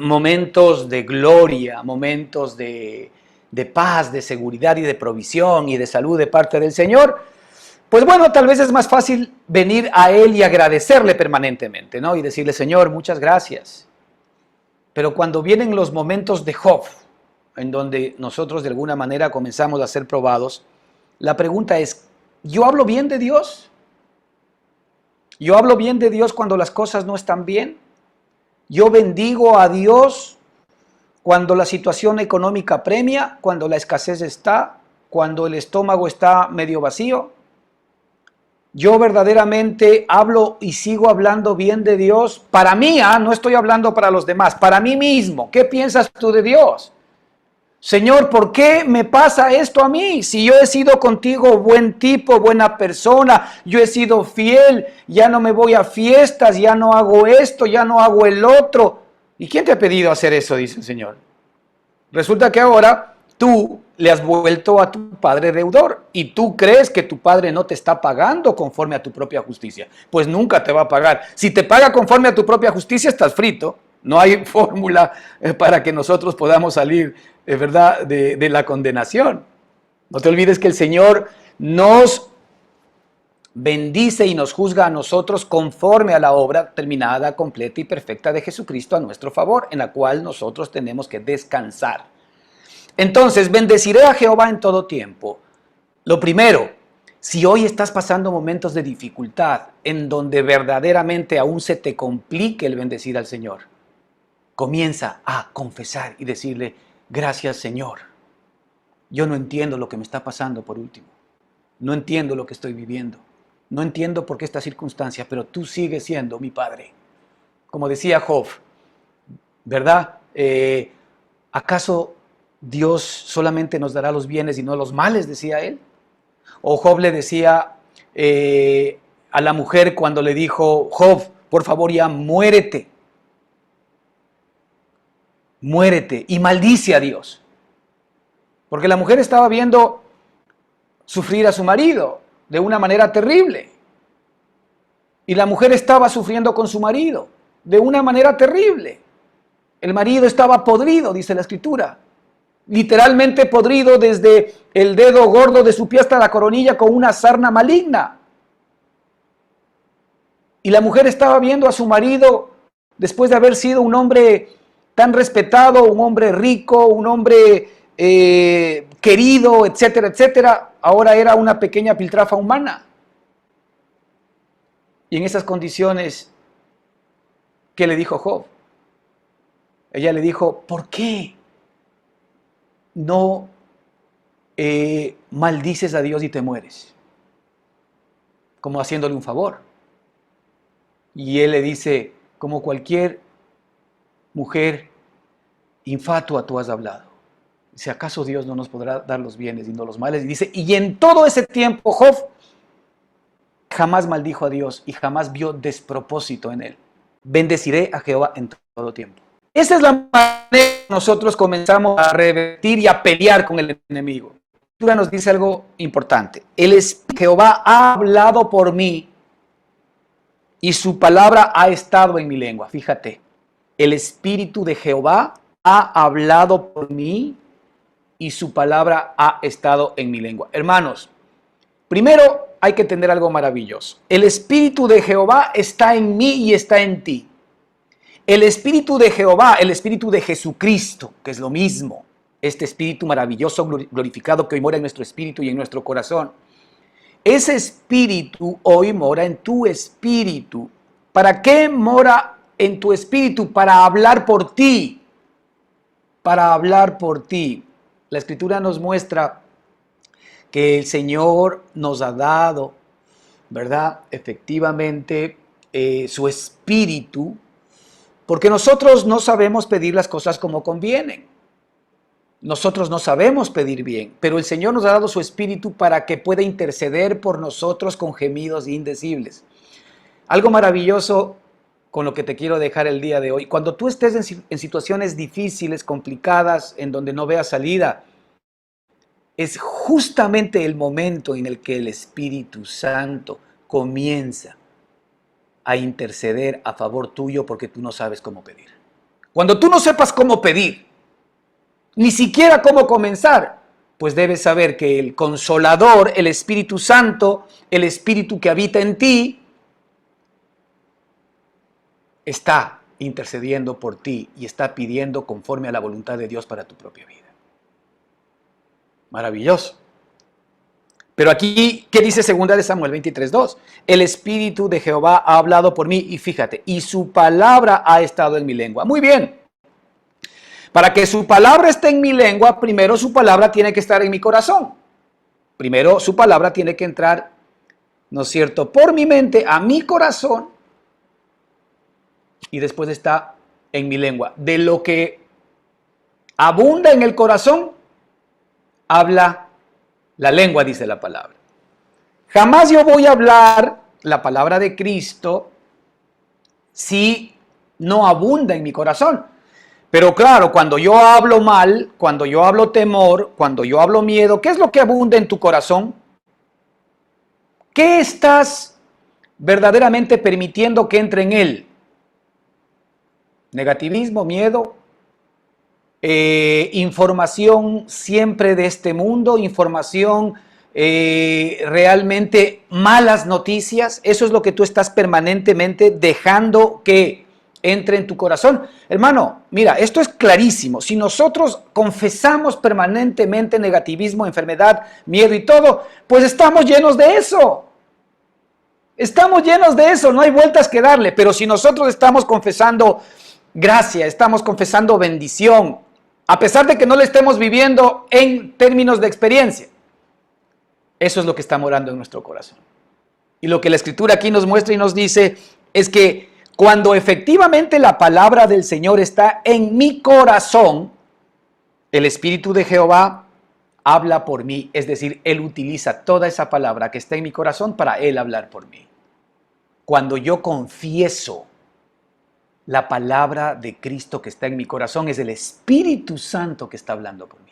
momentos de gloria, momentos de paz, de seguridad y de provisión y de salud de parte del Señor, pues bueno, tal vez es más fácil venir a Él y agradecerle permanentemente, ¿no? Y decirle, Señor, muchas gracias. Pero cuando vienen los momentos de Job, en donde nosotros de alguna manera comenzamos a ser probados, la pregunta es, ¿yo hablo bien de Dios? ¿Yo hablo bien de Dios cuando las cosas no están bien? ¿Yo bendigo a Dios cuando la situación económica apremia, cuando la escasez está, cuando el estómago está medio vacío? Yo verdaderamente hablo y sigo hablando bien de Dios para mí, no estoy hablando para los demás, para mí mismo. ¿Qué piensas tú de Dios? Señor, ¿por qué me pasa esto a mí? Si yo he sido contigo buen tipo, buena persona, yo he sido fiel, ya no me voy a fiestas, ya no hago esto, ya no hago el otro. ¿Y quién te ha pedido hacer eso? Dice el Señor. Resulta que ahora tú le has vuelto a tu padre deudor y tú crees que tu padre no te está pagando conforme a tu propia justicia. Pues nunca te va a pagar. Si te paga conforme a tu propia justicia, estás frito. No hay fórmula para que nosotros podamos salir, ¿verdad?, de la condenación. No te olvides que el Señor nos bendice y nos juzga a nosotros conforme a la obra terminada, completa y perfecta de Jesucristo a nuestro favor, en la cual nosotros tenemos que descansar. Entonces, bendeciré a Jehová en todo tiempo. Lo primero, si hoy estás pasando momentos de dificultad en donde verdaderamente aún se te complique el bendecir al Señor, comienza a confesar y decirle, gracias Señor. Yo no entiendo lo que me está pasando por último. No entiendo lo que estoy viviendo. No entiendo por qué esta circunstancia, pero tú sigues siendo mi Padre. Como decía Job, ¿verdad? ¿Acaso Dios solamente nos dará los bienes y no los males?, decía él. O Job le decía a la mujer cuando le dijo: Job, por favor ya muérete. Muérete, y maldice a Dios. Porque la mujer estaba viendo sufrir a su marido de una manera terrible. Y la mujer estaba sufriendo con su marido de una manera terrible. El marido estaba podrido, dice la Escritura. Literalmente podrido desde el dedo gordo de su pie hasta la coronilla, con una sarna maligna. Y la mujer estaba viendo a su marido, después de haber sido un hombre tan respetado, un hombre rico, un hombre querido, etcétera, etcétera, ahora era una pequeña piltrafa humana. Y en esas condiciones, ¿qué le dijo Job? Ella le dijo: ¿por qué no maldices a Dios y te mueres? Como haciéndole un favor. Y él le dice: como cualquier mujer infatua tú has hablado. Dice: ¿acaso Dios no nos podrá dar los bienes y no los males? Y dice: y en todo ese tiempo Job jamás maldijo a Dios y jamás vio despropósito en él. Bendeciré a Jehová en todo tiempo. Esa es la manera que nosotros comenzamos a revertir y a pelear con el enemigo. La Escritura nos dice algo importante: Jehová ha hablado por mí y su palabra ha estado en mi lengua. Fíjate, el Espíritu de Jehová ha hablado por mí y su palabra ha estado en mi lengua. Hermanos, primero hay que entender algo maravilloso. El Espíritu de Jehová está en mí y está en ti. El Espíritu de Jehová, el Espíritu de Jesucristo, que es lo mismo, este Espíritu maravilloso, glorificado, que hoy mora en nuestro espíritu y en nuestro corazón. Ese Espíritu hoy mora en tu espíritu. ¿Para qué mora en tu espíritu? Para hablar por ti. Para hablar por ti. La Escritura nos muestra que el Señor nos ha dado, ¿verdad?, efectivamente, su espíritu, porque nosotros no sabemos pedir las cosas como convienen. Nosotros no sabemos pedir bien, pero el Señor nos ha dado su espíritu para que pueda interceder por nosotros con gemidos indecibles. Algo maravilloso con lo que te quiero dejar el día de hoy: cuando tú estés en situaciones difíciles, complicadas, en donde no veas salida, es justamente el momento en el que el Espíritu Santo comienza a interceder a favor tuyo, porque tú no sabes cómo pedir. Cuando tú no sepas cómo pedir, ni siquiera cómo comenzar, pues debes saber que el Consolador, el Espíritu Santo, el Espíritu que habita en ti, está intercediendo por ti y está pidiendo conforme a la voluntad de Dios para tu propia vida. Maravilloso. Pero aquí, ¿qué dice 2 Samuel 23:2? El Espíritu de Jehová ha hablado por mí, y fíjate, y su palabra ha estado en mi lengua. Muy bien. Para que su palabra esté en mi lengua, primero su palabra tiene que estar en mi corazón. Primero su palabra tiene que entrar, ¿no es cierto?, por mi mente a mi corazón, y después está en mi lengua. De lo que abunda en el corazón, habla la lengua, dice la palabra. Jamás yo voy a hablar la palabra de Cristo si no abunda en mi corazón. Pero claro, cuando yo hablo mal, cuando yo hablo temor, cuando yo hablo miedo, ¿qué es lo que abunda en tu corazón? ¿Qué estás verdaderamente permitiendo que entre en él? Negativismo, miedo, información siempre de este mundo, información realmente malas noticias. Eso es lo que tú estás permanentemente dejando que entre en tu corazón. Hermano, mira, esto es clarísimo. Si nosotros confesamos permanentemente negativismo, enfermedad, miedo y todo, pues estamos llenos de eso. Estamos llenos de eso, no hay vueltas que darle. Pero si nosotros estamos confesando gracia, estamos confesando bendición, a pesar de que no lo estemos viviendo en términos de experiencia, eso es lo que está morando en nuestro corazón. Y lo que la Escritura aquí nos muestra y nos dice es que Cuando efectivamente la palabra del Señor está en mi corazón, el Espíritu de Jehová habla por mí, es decir, Él utiliza toda esa palabra que está en mi corazón para Él hablar por mí. Cuando yo confieso la palabra de Cristo que está en mi corazón, es el Espíritu Santo que está hablando por mí.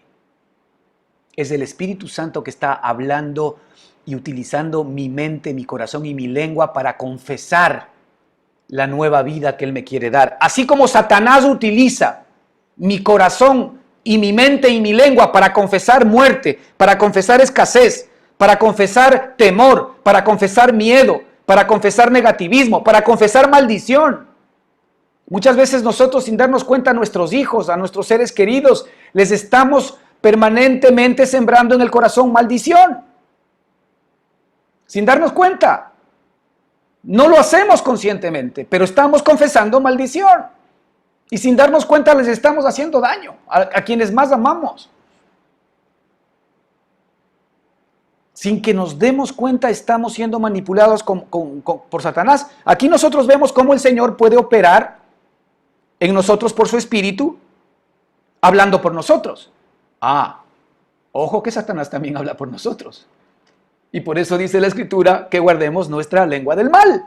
Es el Espíritu Santo que está hablando y utilizando mi mente, mi corazón y mi lengua para confesar la nueva vida que Él me quiere dar. Así como Satanás utiliza mi corazón y mi mente y mi lengua para confesar muerte, para confesar escasez, para confesar temor, para confesar miedo, para confesar negativismo, para confesar maldición. Muchas veces nosotros, sin darnos cuenta, a nuestros hijos, a nuestros seres queridos, les estamos permanentemente sembrando en el corazón maldición. Sin darnos cuenta. No lo hacemos conscientemente, pero estamos confesando maldición. Y sin darnos cuenta les estamos haciendo daño a quienes más amamos. Sin que nos demos cuenta estamos siendo manipulados por Satanás. Aquí nosotros vemos cómo el Señor puede operar en nosotros por su Espíritu, hablando por nosotros. Ojo que Satanás también habla por nosotros. Y por eso dice la Escritura que guardemos nuestra lengua del mal.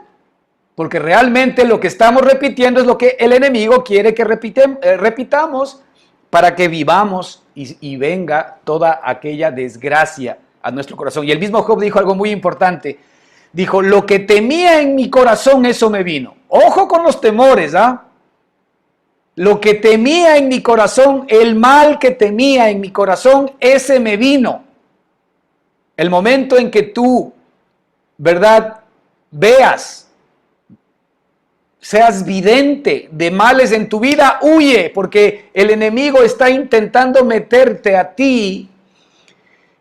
Porque realmente lo que estamos repitiendo es lo que el enemigo quiere que repitamos para que vivamos y venga toda aquella desgracia a nuestro corazón. Y el mismo Job dijo algo muy importante. Dijo, lo que temía en mi corazón, eso me vino. Ojo con los temores, Lo que temía en mi corazón, el mal que temía en mi corazón, ese me vino. El momento en que tú, ¿verdad?, veas, seas vidente de males en tu vida, huye, porque el enemigo está intentando meterte a ti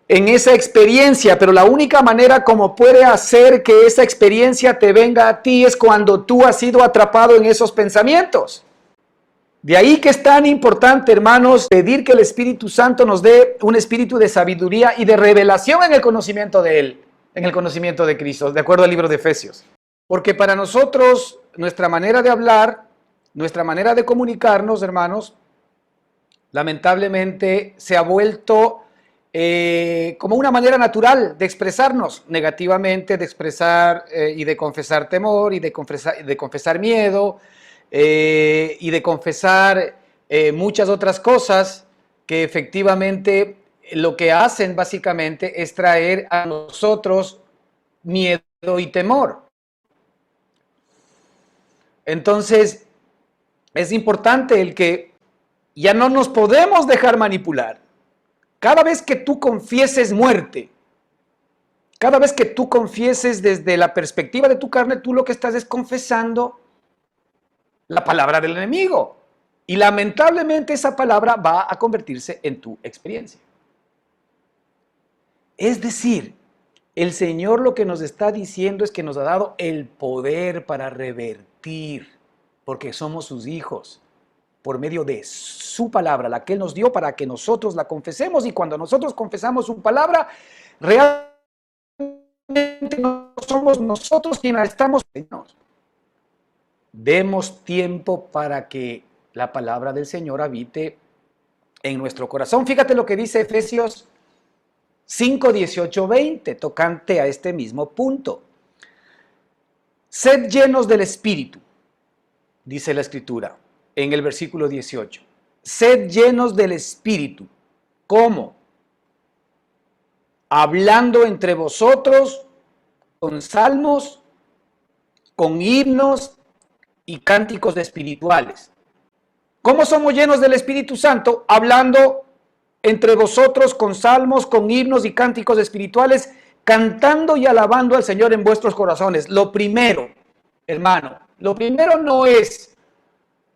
en esa experiencia, pero la única manera como puede hacer que esa experiencia te venga a ti es cuando tú has sido atrapado en esos pensamientos. De ahí que es tan importante, hermanos, pedir que el Espíritu Santo nos dé un espíritu de sabiduría y de revelación en el conocimiento de Él, en el conocimiento de Cristo, de acuerdo al libro de Efesios. Porque para nosotros, nuestra manera de hablar, nuestra manera de comunicarnos, hermanos, lamentablemente se ha vuelto como una manera natural de expresarnos negativamente, de expresar y de confesar temor y de confesar miedo, y de confesar muchas otras cosas que efectivamente lo que hacen básicamente es traer a nosotros miedo y temor. Entonces, es importante el que ya no nos podemos dejar manipular. Cada vez que tú confieses muerte, cada vez que tú confieses desde la perspectiva de tu carne, tú lo que estás es confesando la palabra del enemigo. Y lamentablemente esa palabra va a convertirse en tu experiencia. Es decir, el Señor lo que nos está diciendo es que nos ha dado el poder para revertir, porque somos sus hijos, por medio de su palabra, la que Él nos dio para que nosotros la confesemos. Y cuando nosotros confesamos su palabra, realmente no somos nosotros quienes la estamos confesando. Demos tiempo para que la palabra del Señor habite en nuestro corazón. Fíjate lo que dice Efesios 5, 18, 20, tocante a este mismo punto. Sed llenos del Espíritu, dice la Escritura en el versículo 18. Sed llenos del Espíritu. ¿Cómo? Hablando entre vosotros con salmos, con himnos y cánticos espirituales. ¿Cómo somos llenos del Espíritu Santo? Hablando entre vosotros con salmos, con himnos y cánticos espirituales, cantando y alabando al Señor en vuestros corazones. Lo primero, hermano, lo primero no es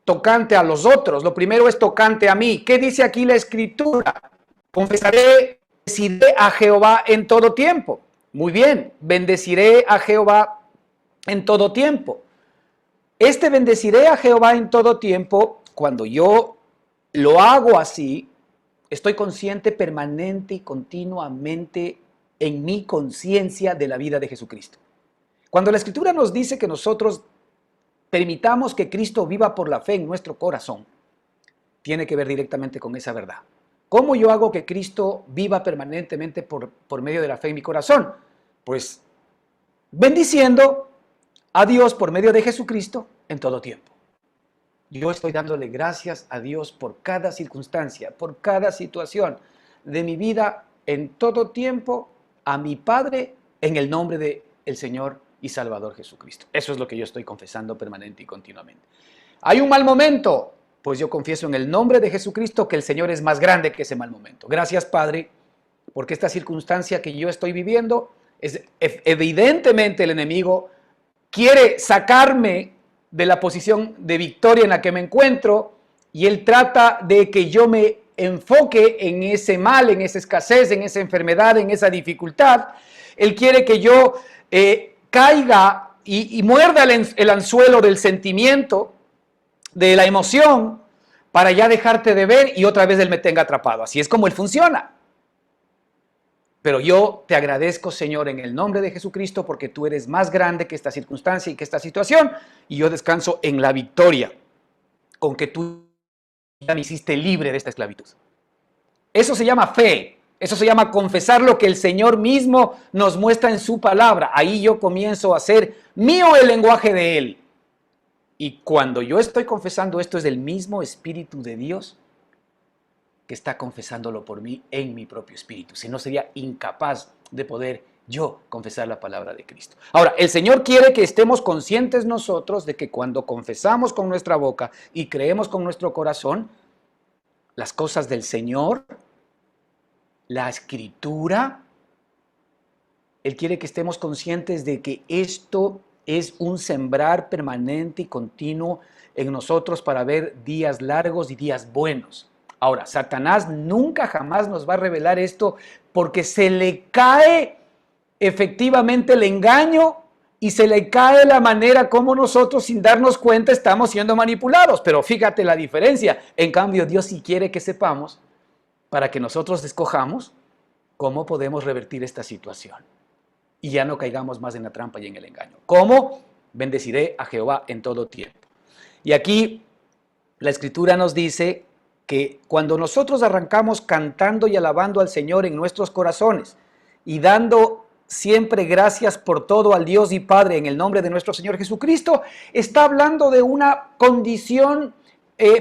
tocante a los otros, lo primero es tocante a mí. ¿Qué dice aquí la Escritura? Confesaré, bendeciré a Jehová en todo tiempo. Muy bien, bendeciré a Jehová en todo tiempo. Este bendeciré a Jehová en todo tiempo, cuando yo lo hago así, estoy consciente permanente y continuamente en mi conciencia de la vida de Jesucristo. Cuando la Escritura nos dice que nosotros permitamos que Cristo viva por la fe en nuestro corazón, tiene que ver directamente con esa verdad. ¿Cómo yo hago que Cristo viva permanentemente por medio de la fe en mi corazón? Pues bendiciendo a Dios por medio de Jesucristo en todo tiempo. Yo estoy dándole gracias a Dios por cada circunstancia, por cada situación de mi vida en todo tiempo, a mi Padre en el nombre del Señor y Salvador Jesucristo. Eso es lo que yo estoy confesando permanente y continuamente. ¿Hay un mal momento? Pues yo confieso en el nombre de Jesucristo que el Señor es más grande que ese mal momento. Gracias, Padre, porque esta circunstancia que yo estoy viviendo es evidentemente el enemigo quiere sacarme de la posición de victoria en la que me encuentro y él trata de que yo me enfoque en ese mal, en esa escasez, en esa enfermedad, en esa dificultad. Él quiere que yo caiga y muerda el anzuelo del sentimiento, de la emoción, para ya dejarte de ver y otra vez él me tenga atrapado. Así es como él funciona. Pero yo te agradezco, Señor, en el nombre de Jesucristo, porque tú eres más grande que esta circunstancia y que esta situación, y yo descanso en la victoria, con que tú ya me hiciste libre de esta esclavitud. Eso se llama fe, eso se llama confesar lo que el Señor mismo nos muestra en su palabra. Ahí yo comienzo a hacer mío el lenguaje de Él. Y cuando yo estoy confesando esto, es el mismo Espíritu de Dios que está confesándolo por mí en mi propio espíritu. Si no, sería incapaz de poder yo confesar la palabra de Cristo. Ahora, el Señor quiere que estemos conscientes nosotros de que cuando confesamos con nuestra boca y creemos con nuestro corazón las cosas del Señor, la Escritura, Él quiere que estemos conscientes de que esto es un sembrar permanente y continuo en nosotros para ver días largos y días buenos. Ahora, Satanás nunca jamás nos va a revelar esto porque se le cae efectivamente el engaño y se le cae la manera como nosotros sin darnos cuenta estamos siendo manipulados. Pero fíjate la diferencia. En cambio, Dios sí quiere que sepamos para que nosotros escojamos cómo podemos revertir esta situación y ya no caigamos más en la trampa y en el engaño. ¿Cómo? Bendeciré a Jehová en todo tiempo. Y aquí la Escritura nos dice que cuando nosotros arrancamos cantando y alabando al Señor en nuestros corazones y dando siempre gracias por todo al Dios y Padre en el nombre de nuestro Señor Jesucristo, está hablando de una condición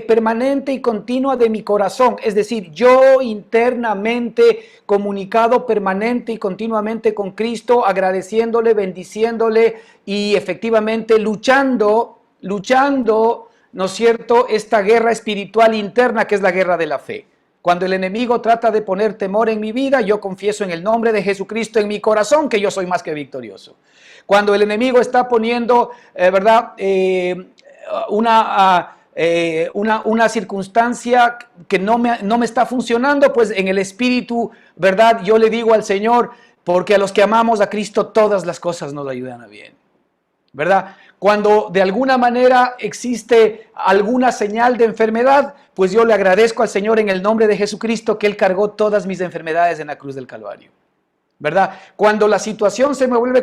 permanente y continua de mi corazón, es decir, yo internamente comunicado permanente y continuamente con Cristo, agradeciéndole, bendiciéndole y efectivamente luchando, ¿no es cierto?, esta guerra espiritual interna que es la guerra de la fe. Cuando el enemigo trata de poner temor en mi vida, yo confieso en el nombre de Jesucristo en mi corazón que yo soy más que victorioso. Cuando el enemigo está poniendo, una circunstancia que no me está funcionando, pues en el espíritu, ¿verdad? Yo le digo al Señor, porque a los que amamos a Cristo todas las cosas nos ayudan a bien, ¿verdad? Cuando de alguna manera existe alguna señal de enfermedad, pues yo le agradezco al Señor en el nombre de Jesucristo que Él cargó todas mis enfermedades en la cruz del Calvario, ¿verdad? Cuando la situación se me vuelve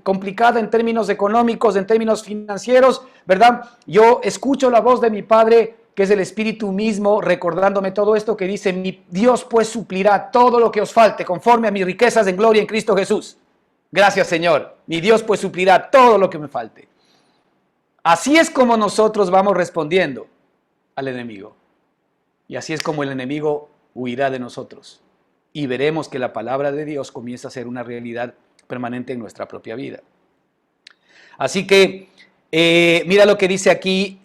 complicada en términos económicos, en términos financieros, ¿verdad? Yo escucho la voz de mi Padre, que es el Espíritu mismo, recordándome todo esto que dice, mi Dios pues suplirá todo lo que os falte conforme a mis riquezas en gloria en Cristo Jesús. Gracias, Señor. Mi Dios pues suplirá todo lo que me falte. Así es como nosotros vamos respondiendo al enemigo. Y así es como el enemigo huirá de nosotros. Y veremos que la palabra de Dios comienza a ser una realidad permanente en nuestra propia vida. Así que mira lo que dice aquí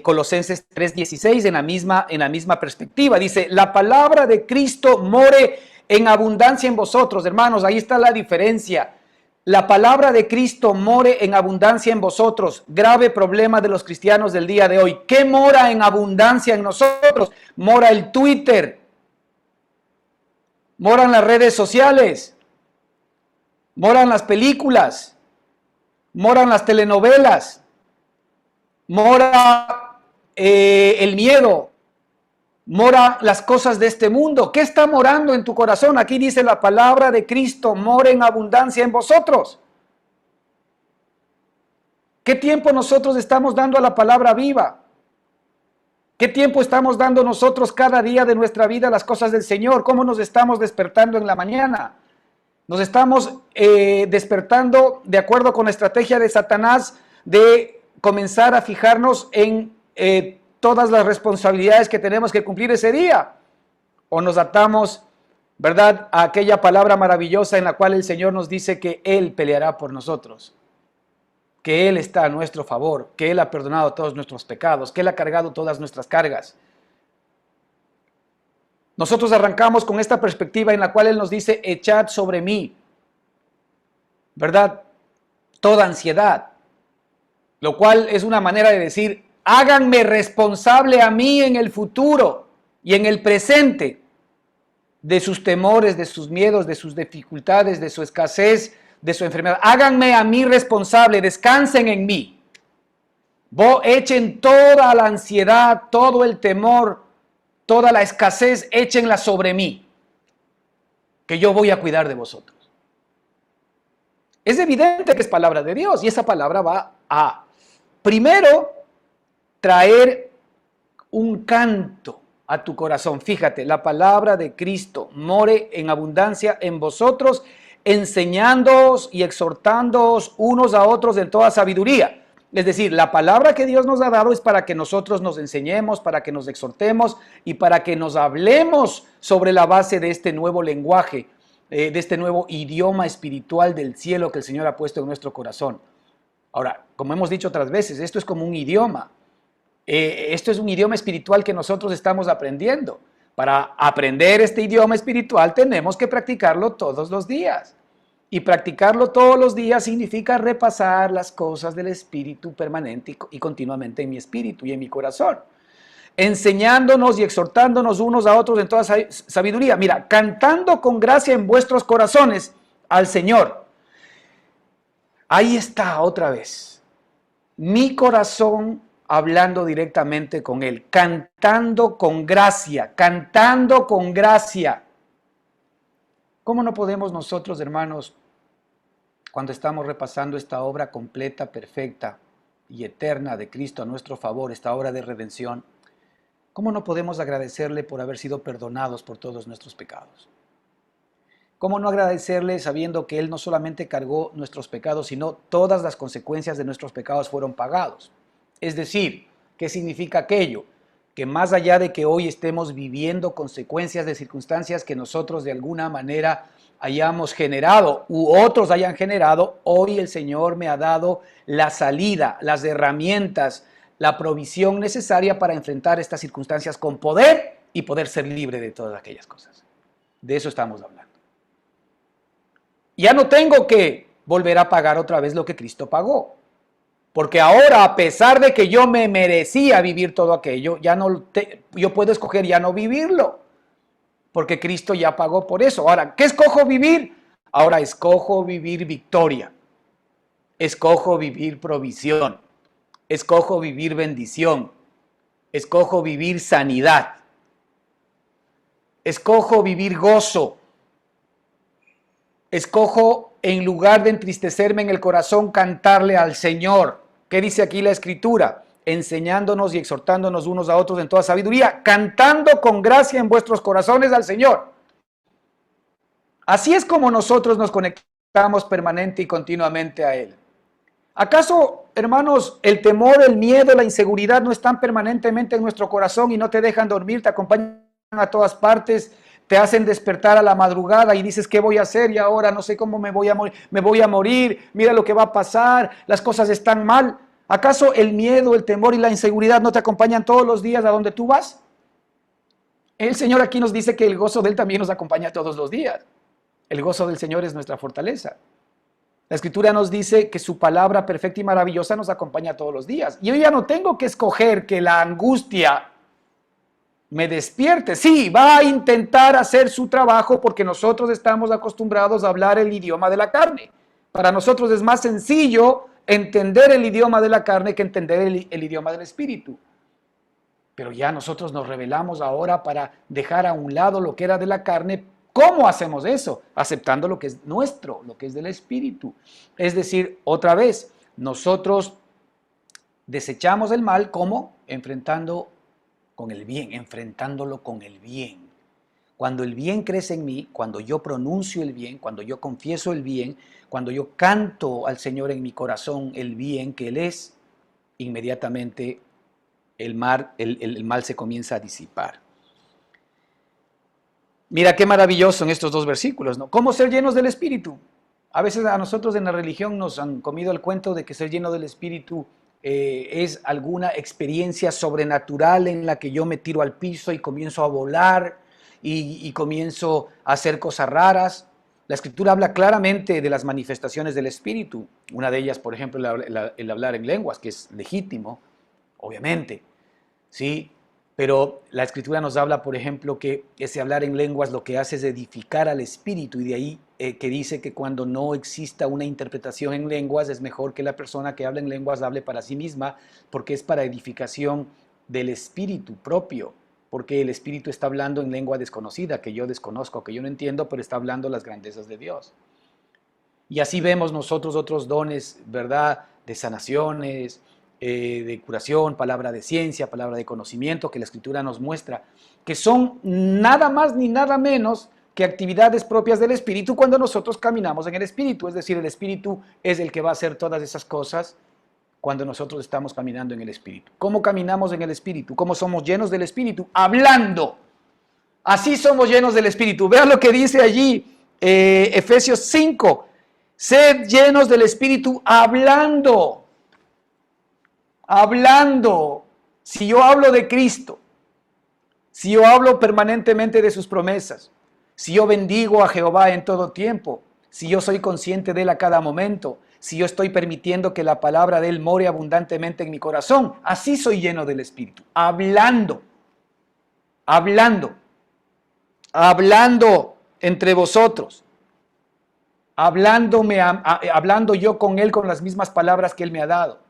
Colosenses 3:16 en la misma perspectiva. Dice, la palabra de Cristo more en abundancia en vosotros. Hermanos, ahí está la diferencia. La palabra de Cristo more en abundancia en vosotros. Grave problema de los cristianos del día de hoy. ¿Qué mora en abundancia en nosotros? Mora el Twitter. Moran las redes sociales. Moran las películas. Moran las telenovelas. Mora el miedo. Mora las cosas de este mundo. ¿Qué está morando en tu corazón? Aquí dice la palabra de Cristo, mora en abundancia en vosotros. ¿Qué tiempo nosotros estamos dando a la palabra viva? ¿Qué tiempo estamos dando nosotros cada día de nuestra vida a las cosas del Señor? ¿Cómo nos estamos despertando en la mañana? Nos estamos despertando de acuerdo con la estrategia de Satanás de comenzar a fijarnos en todas las responsabilidades que tenemos que cumplir ese día. O nos atamos, ¿verdad?, a aquella palabra maravillosa en la cual el Señor nos dice que Él peleará por nosotros, que Él está a nuestro favor, que Él ha perdonado todos nuestros pecados, que Él ha cargado todas nuestras cargas. Nosotros arrancamos con esta perspectiva en la cual Él nos dice, echad sobre mí, ¿verdad?, toda ansiedad, lo cual es una manera de decir, háganme responsable a mí en el futuro y en el presente de sus temores, de sus miedos, de sus dificultades, de su escasez, de su enfermedad. Háganme a mí responsable, descansen en mí. Echen toda la ansiedad, todo el temor, toda la escasez, échenla sobre mí, que yo voy a cuidar de vosotros. Es evidente que es palabra de Dios y esa palabra va a, primero, traer un canto a tu corazón. Fíjate, la palabra de Cristo more en abundancia en vosotros, enseñándoos y exhortándoos unos a otros en toda sabiduría. Es decir, la palabra que Dios nos ha dado es para que nosotros nos enseñemos, para que nos exhortemos y para que nos hablemos sobre la base de este nuevo lenguaje, de este nuevo idioma espiritual del cielo que el Señor ha puesto en nuestro corazón. Ahora, como hemos dicho otras veces, esto es como un idioma. Esto es un idioma espiritual que nosotros estamos aprendiendo. Para aprender este idioma espiritual tenemos que practicarlo todos los días. Y practicarlo todos los días significa repasar las cosas del Espíritu permanente y continuamente en mi espíritu y en mi corazón. Enseñándonos y exhortándonos unos a otros en toda sabiduría. Mira, cantando con gracia en vuestros corazones al Señor. Ahí está otra vez. Mi corazón hablando directamente con Él. Cantando con gracia. Cantando con gracia. ¿Cómo no podemos nosotros, hermanos, cuando estamos repasando esta obra completa, perfecta y eterna de Cristo a nuestro favor, esta obra de redención, cómo no podemos agradecerle por haber sido perdonados por todos nuestros pecados? ¿Cómo no agradecerle sabiendo que Él no solamente cargó nuestros pecados, sino todas las consecuencias de nuestros pecados fueron pagados? Es decir, ¿qué significa aquello? Que más allá de que hoy estemos viviendo consecuencias de circunstancias que nosotros de alguna manera hayamos generado u otros hayan generado, hoy el Señor me ha dado la salida, las herramientas, la provisión necesaria para enfrentar estas circunstancias con poder y poder ser libre de todas aquellas cosas. De eso estamos hablando. Ya no tengo que volver a pagar otra vez lo que Cristo pagó. Porque ahora, a pesar de que yo me merecía vivir todo aquello, yo puedo escoger ya no vivirlo. Porque Cristo ya pagó por eso. Ahora, ¿qué escojo vivir? Ahora escojo vivir victoria. Escojo vivir provisión. Escojo vivir bendición. Escojo vivir sanidad. Escojo vivir gozo. Escojo, en lugar de entristecerme en el corazón, cantarle al Señor. ¿Qué dice aquí la Escritura? Enseñándonos y exhortándonos unos a otros en toda sabiduría, cantando con gracia en vuestros corazones al Señor. Así es como nosotros nos conectamos permanente y continuamente a Él. ¿Acaso, hermanos, el temor, el miedo, la inseguridad no están permanentemente en nuestro corazón y no te dejan dormir, te acompañan a todas partes, te hacen despertar a la madrugada y dices, ¿qué voy a hacer? Y ahora no sé cómo me voy a morir, mira lo que va a pasar, las cosas están mal. ¿Acaso el miedo, el temor y la inseguridad no te acompañan todos los días a donde tú vas? El Señor aquí nos dice que el gozo de Él también nos acompaña todos los días. El gozo del Señor es nuestra fortaleza. La Escritura nos dice que su palabra perfecta y maravillosa nos acompaña todos los días. Y yo ya no tengo que escoger que la angustia me despierte. Sí, va a intentar hacer su trabajo porque nosotros estamos acostumbrados a hablar el idioma de la carne. Para nosotros es más sencillo entender el idioma de la carne que entender el idioma del espíritu. Pero ya nosotros nos rebelamos ahora para dejar a un lado lo que era de la carne. ¿Cómo hacemos eso? Aceptando lo que es nuestro, lo que es del espíritu. Es decir, otra vez, nosotros Desechamos el mal, ¿cómo? Enfrentándolo con el bien. Cuando el bien crece en mí, cuando yo pronuncio el bien, cuando yo confieso el bien, cuando yo canto al Señor en mi corazón el bien que Él es, inmediatamente el mal se comienza a disipar. Mira qué maravilloso en estos dos versículos, ¿no? ¿Cómo ser llenos del Espíritu? A veces a nosotros en la religión nos han comido el cuento de que ser lleno del Espíritu es alguna experiencia sobrenatural en la que yo me tiro al piso y comienzo a volar y comienzo a hacer cosas raras. La Escritura habla claramente de las manifestaciones del Espíritu. Una de ellas, por ejemplo, el hablar en lenguas, que es legítimo, obviamente, ¿sí? Pero la Escritura nos habla, por ejemplo, que ese hablar en lenguas lo que hace es edificar al espíritu, y de ahí que dice que cuando no exista una interpretación en lenguas es mejor que la persona que habla en lenguas hable para sí misma, porque es para edificación del espíritu propio, porque el espíritu está hablando en lengua desconocida, que yo desconozco, que yo no entiendo, pero está hablando las grandezas de Dios. Y así vemos nosotros otros dones, ¿verdad?, de sanaciones, de curación, palabra de ciencia, palabra de conocimiento, que la Escritura nos muestra, que son nada más ni nada menos que actividades propias del Espíritu cuando nosotros caminamos en el Espíritu. Es decir, el Espíritu es el que va a hacer todas esas cosas cuando nosotros estamos caminando en el Espíritu. ¿Cómo caminamos en el Espíritu? ¿Cómo somos llenos del Espíritu? Hablando. Así somos llenos del Espíritu. Vean lo que dice allí Efesios 5. Sed llenos del Espíritu hablando. Hablando. Si yo hablo de Cristo, si yo hablo permanentemente de sus promesas, si yo bendigo a Jehová en todo tiempo, si yo soy consciente de Él a cada momento, si yo estoy permitiendo que la palabra de Él more abundantemente en mi corazón, así soy lleno del Espíritu. Hablando. Hablando. Hablando entre vosotros. Hablando yo con Él con las mismas palabras que Él me ha dado.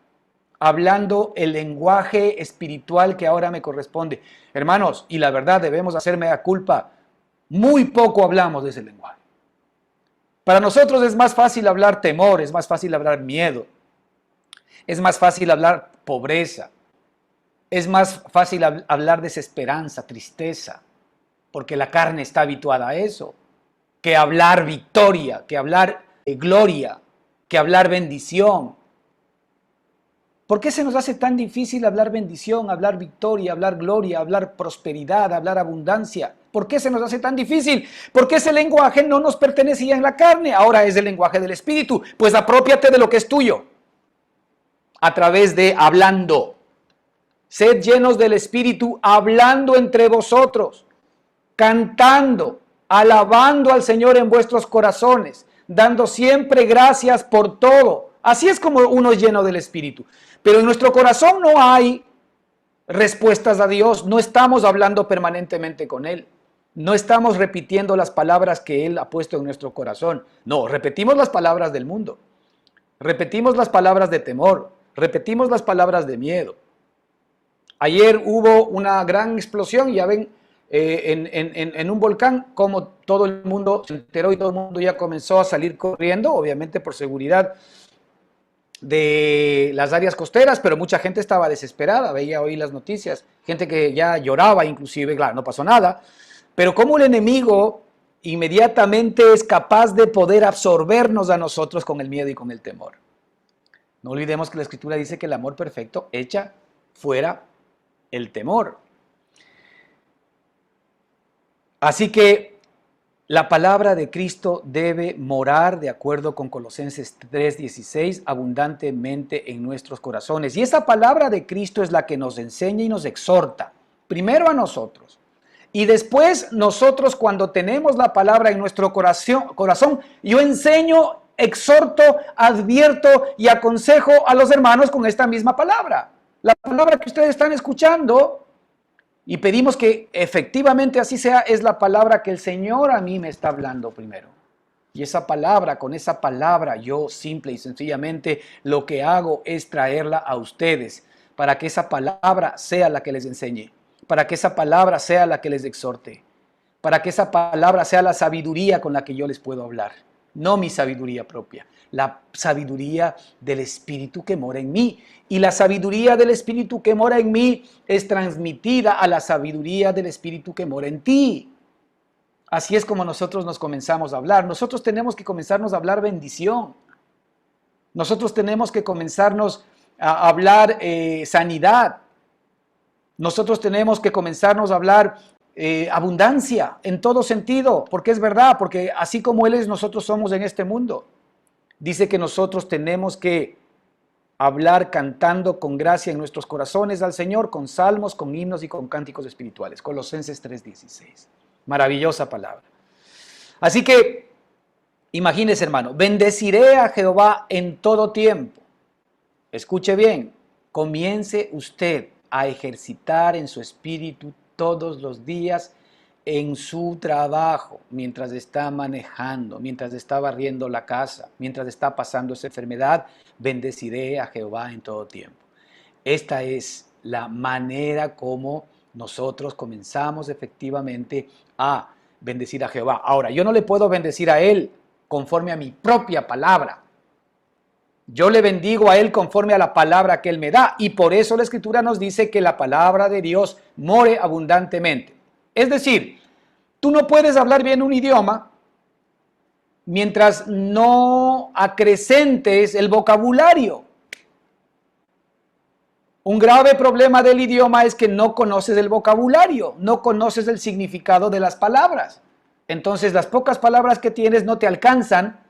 Hablando el lenguaje espiritual que ahora me corresponde. Hermanos, y la verdad debemos hacerme la culpa, muy poco hablamos de ese lenguaje. Para nosotros es más fácil hablar temor, es más fácil hablar miedo, es más fácil hablar pobreza, es más fácil hablar desesperanza, tristeza, porque la carne está habituada a eso, que hablar victoria, que hablar gloria, que hablar bendición. ¿Por qué se nos hace tan difícil hablar bendición, hablar victoria, hablar gloria, hablar prosperidad, hablar abundancia? ¿Por qué se nos hace tan difícil? Porque ese lenguaje no nos pertenecía en la carne, ahora es el lenguaje del Espíritu. Pues aprópiate de lo que es tuyo, a través de hablando. Sed llenos del Espíritu, hablando entre vosotros, cantando, alabando al Señor en vuestros corazones, dando siempre gracias por todo. Así es como uno es lleno del Espíritu. Pero en nuestro corazón no hay respuestas a Dios, no estamos hablando permanentemente con Él, no estamos repitiendo las palabras que Él ha puesto en nuestro corazón. No, repetimos las palabras del mundo, repetimos las palabras de temor, repetimos las palabras de miedo. Ayer hubo una gran explosión, ya ven, en un volcán, como todo el mundo se enteró y todo el mundo ya comenzó a salir corriendo, obviamente por seguridad de las áreas costeras, pero mucha gente estaba desesperada, veía hoy las noticias, gente que ya lloraba inclusive, claro, no pasó nada, pero como el enemigo inmediatamente es capaz de poder absorbernos a nosotros con el miedo y con el temor. No olvidemos que la Escritura dice que el amor perfecto echa fuera el temor. Así que la palabra de Cristo debe morar, de acuerdo con Colosenses 3:16, abundantemente en nuestros corazones. Y esa palabra de Cristo es la que nos enseña y nos exhorta, primero a nosotros. Y después nosotros, cuando tenemos la palabra en nuestro corazón, yo enseño, exhorto, advierto y aconsejo a los hermanos con esta misma palabra. La palabra que ustedes están escuchando, y pedimos que efectivamente así sea, es la palabra que el Señor a mí me está hablando primero. Y esa palabra, con esa palabra, yo simple y sencillamente lo que hago es traerla a ustedes, para que esa palabra sea la que les enseñe, para que esa palabra sea la que les exhorte, para que esa palabra sea la sabiduría con la que yo les puedo hablar. no mi sabiduría propia, la sabiduría del Espíritu que mora en mí. Y la sabiduría del Espíritu que mora en mí es transmitida a la sabiduría del Espíritu que mora en ti. Así es como nosotros nos comenzamos a hablar. Nosotros tenemos que comenzarnos a hablar bendición. Nosotros tenemos que comenzarnos a hablar sanidad. Nosotros tenemos que comenzarnos a hablar abundancia en todo sentido, porque es verdad, porque así como Él es, nosotros somos en este mundo. Dice que nosotros tenemos que hablar cantando con gracia en nuestros corazones al Señor, con salmos, con himnos y con cánticos espirituales. Colosenses 3:16. Maravillosa palabra. Así que, imagínese, hermano, bendeciré a Jehová en todo tiempo. Escuche bien, comience usted a ejercitar en su espíritu todos los días en su trabajo, mientras está manejando, mientras está barriendo la casa, mientras está pasando esa enfermedad, bendeciré a Jehová en todo tiempo. Esta es la manera como nosotros comenzamos efectivamente a bendecir a Jehová. Ahora, yo no le puedo bendecir a Él conforme a mi propia palabra. Yo le bendigo a Él conforme a la palabra que Él me da. Y por eso la Escritura nos dice que la palabra de Dios more abundantemente. Es decir, tú no puedes hablar bien un idioma mientras no acrecentes el vocabulario. Un grave problema del idioma es que no conoces el vocabulario, no conoces el significado de las palabras. Entonces, las pocas palabras que tienes no te alcanzan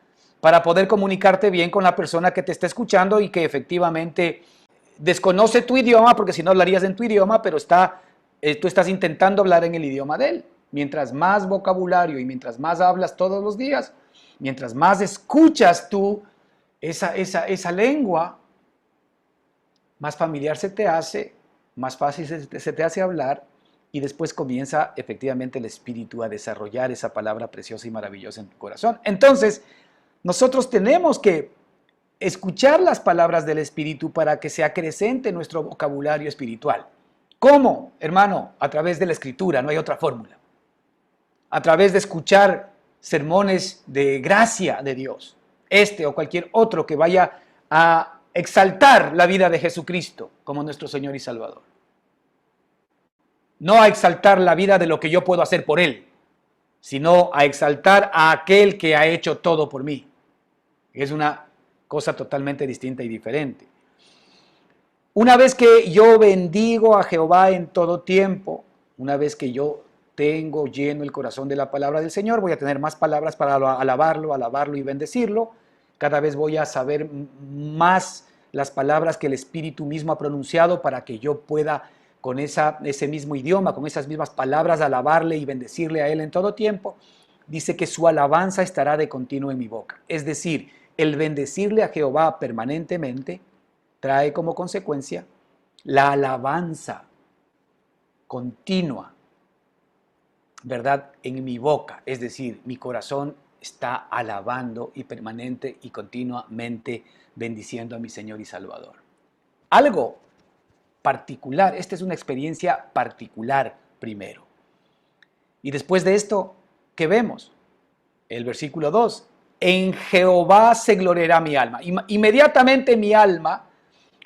para poder comunicarte bien con la persona que te está escuchando y que efectivamente desconoce tu idioma, porque si no hablarías en tu idioma, pero tú estás intentando hablar en el idioma de él. Mientras más vocabulario y mientras más hablas todos los días, mientras más escuchas tú esa lengua, más familiar se te hace, más fácil se te hace hablar y después comienza efectivamente el Espíritu a desarrollar esa palabra preciosa y maravillosa en tu corazón. Entonces, nosotros tenemos que escuchar las palabras del Espíritu para que se acrecente nuestro vocabulario espiritual. ¿Cómo, hermano? A través de la Escritura, no hay otra fórmula. A través de escuchar sermones de gracia de Dios, este o cualquier otro que vaya a exaltar la vida de Jesucristo como nuestro Señor y Salvador. No a exaltar la vida de lo que yo puedo hacer por Él, sino a exaltar a aquel que ha hecho todo por mí. Es una cosa totalmente distinta y diferente. Una vez que yo bendigo a Jehová en todo tiempo, una vez que yo tengo lleno el corazón de la palabra del Señor, voy a tener más palabras para alabarlo y bendecirlo. Cada vez voy a saber más las palabras que el Espíritu mismo ha pronunciado para que yo pueda con ese mismo idioma, con esas mismas palabras, alabarle y bendecirle a Él en todo tiempo. Dice que su alabanza estará de continuo en mi boca. Es decir, el bendecirle a Jehová permanentemente trae como consecuencia la alabanza continua, ¿verdad? En mi boca. Es decir, mi corazón está alabando y permanente y continuamente bendiciendo a mi Señor y Salvador. Algo particular, esta es una experiencia particular primero. Y después de esto, ¿qué vemos? El versículo 2, en Jehová se gloriará mi alma. Inmediatamente mi alma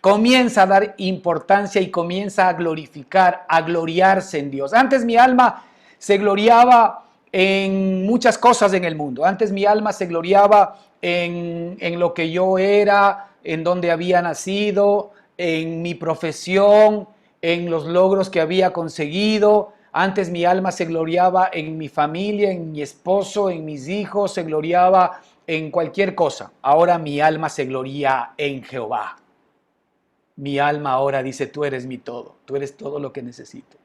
comienza a dar importancia y comienza a glorificar, a gloriarse en Dios. Antes mi alma se gloriaba en muchas cosas en el mundo. Antes mi alma se gloriaba en lo que yo era, en donde había nacido, en mi profesión, en los logros que había conseguido. Antes mi alma se gloriaba en mi familia, en mi esposo, en mis hijos, se gloriaba en cualquier cosa. Ahora mi alma se gloria en Jehová. Mi alma ahora dice, tú eres mi todo, tú eres todo lo que necesito.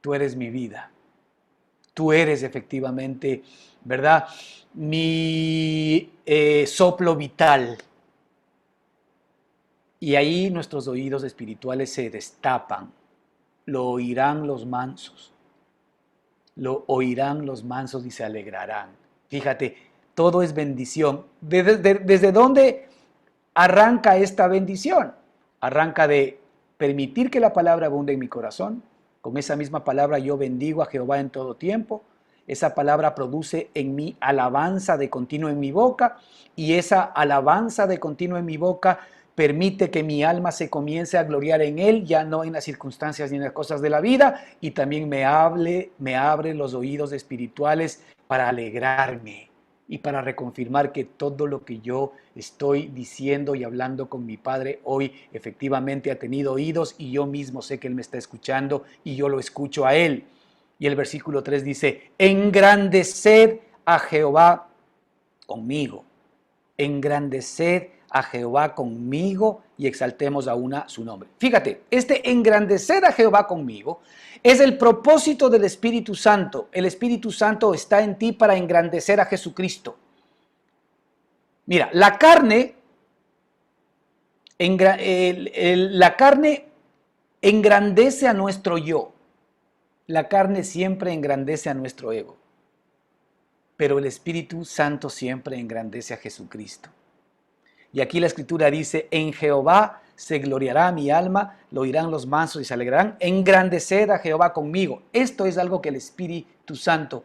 Tú eres mi vida. Tú eres efectivamente, ¿verdad? Mi soplo vital. Y ahí nuestros oídos espirituales se destapan. Lo oirán los mansos. Lo oirán los mansos y se alegrarán. Fíjate, todo es bendición. ¿Desde dónde arranca esta bendición? Arranca de permitir que la palabra abunde en mi corazón. Con esa misma palabra yo bendigo a Jehová en todo tiempo. esa palabra produce en mí alabanza de continuo en mi boca, y esa alabanza de continuo en mi boca permite que mi alma se comience a gloriar en Él, ya no en las circunstancias ni en las cosas de la vida, y también me abre los oídos espirituales para alegrarme y para reconfirmar que todo lo que yo estoy diciendo y hablando con mi Padre hoy efectivamente ha tenido oídos, y yo mismo sé que Él me está escuchando y yo lo escucho a Él. Y el versículo 3 dice, engrandeced a Jehová conmigo, engrandeced a Jehová conmigo y exaltemos aún su nombre. Fíjate, este engrandecer a Jehová conmigo es el propósito del Espíritu Santo. El Espíritu Santo está en ti para engrandecer a Jesucristo. Mira, la carne engrandece a nuestro yo. La carne siempre engrandece a nuestro ego. Pero el Espíritu Santo siempre engrandece a Jesucristo. Y aquí la Escritura dice, en Jehová se gloriará mi alma, lo oirán los mansos y se alegrarán. Engrandeced a Jehová conmigo. Esto es algo que el Espíritu Santo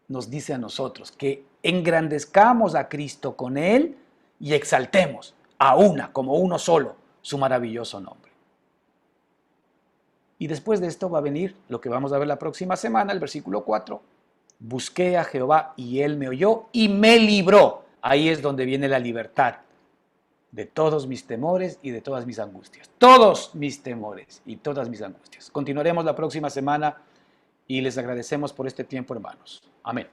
nos dice a nosotros, que engrandezcamos a Cristo con Él y exaltemos a una, como uno solo, su maravilloso nombre. Y después de esto va a venir lo que vamos a ver la próxima semana, el versículo 4. Busqué a Jehová y Él me oyó y me libró. Ahí es donde viene la libertad de todos mis temores y de todas mis angustias. Todos mis temores y todas mis angustias. Continuaremos la próxima semana y les agradecemos por este tiempo, hermanos. Amén.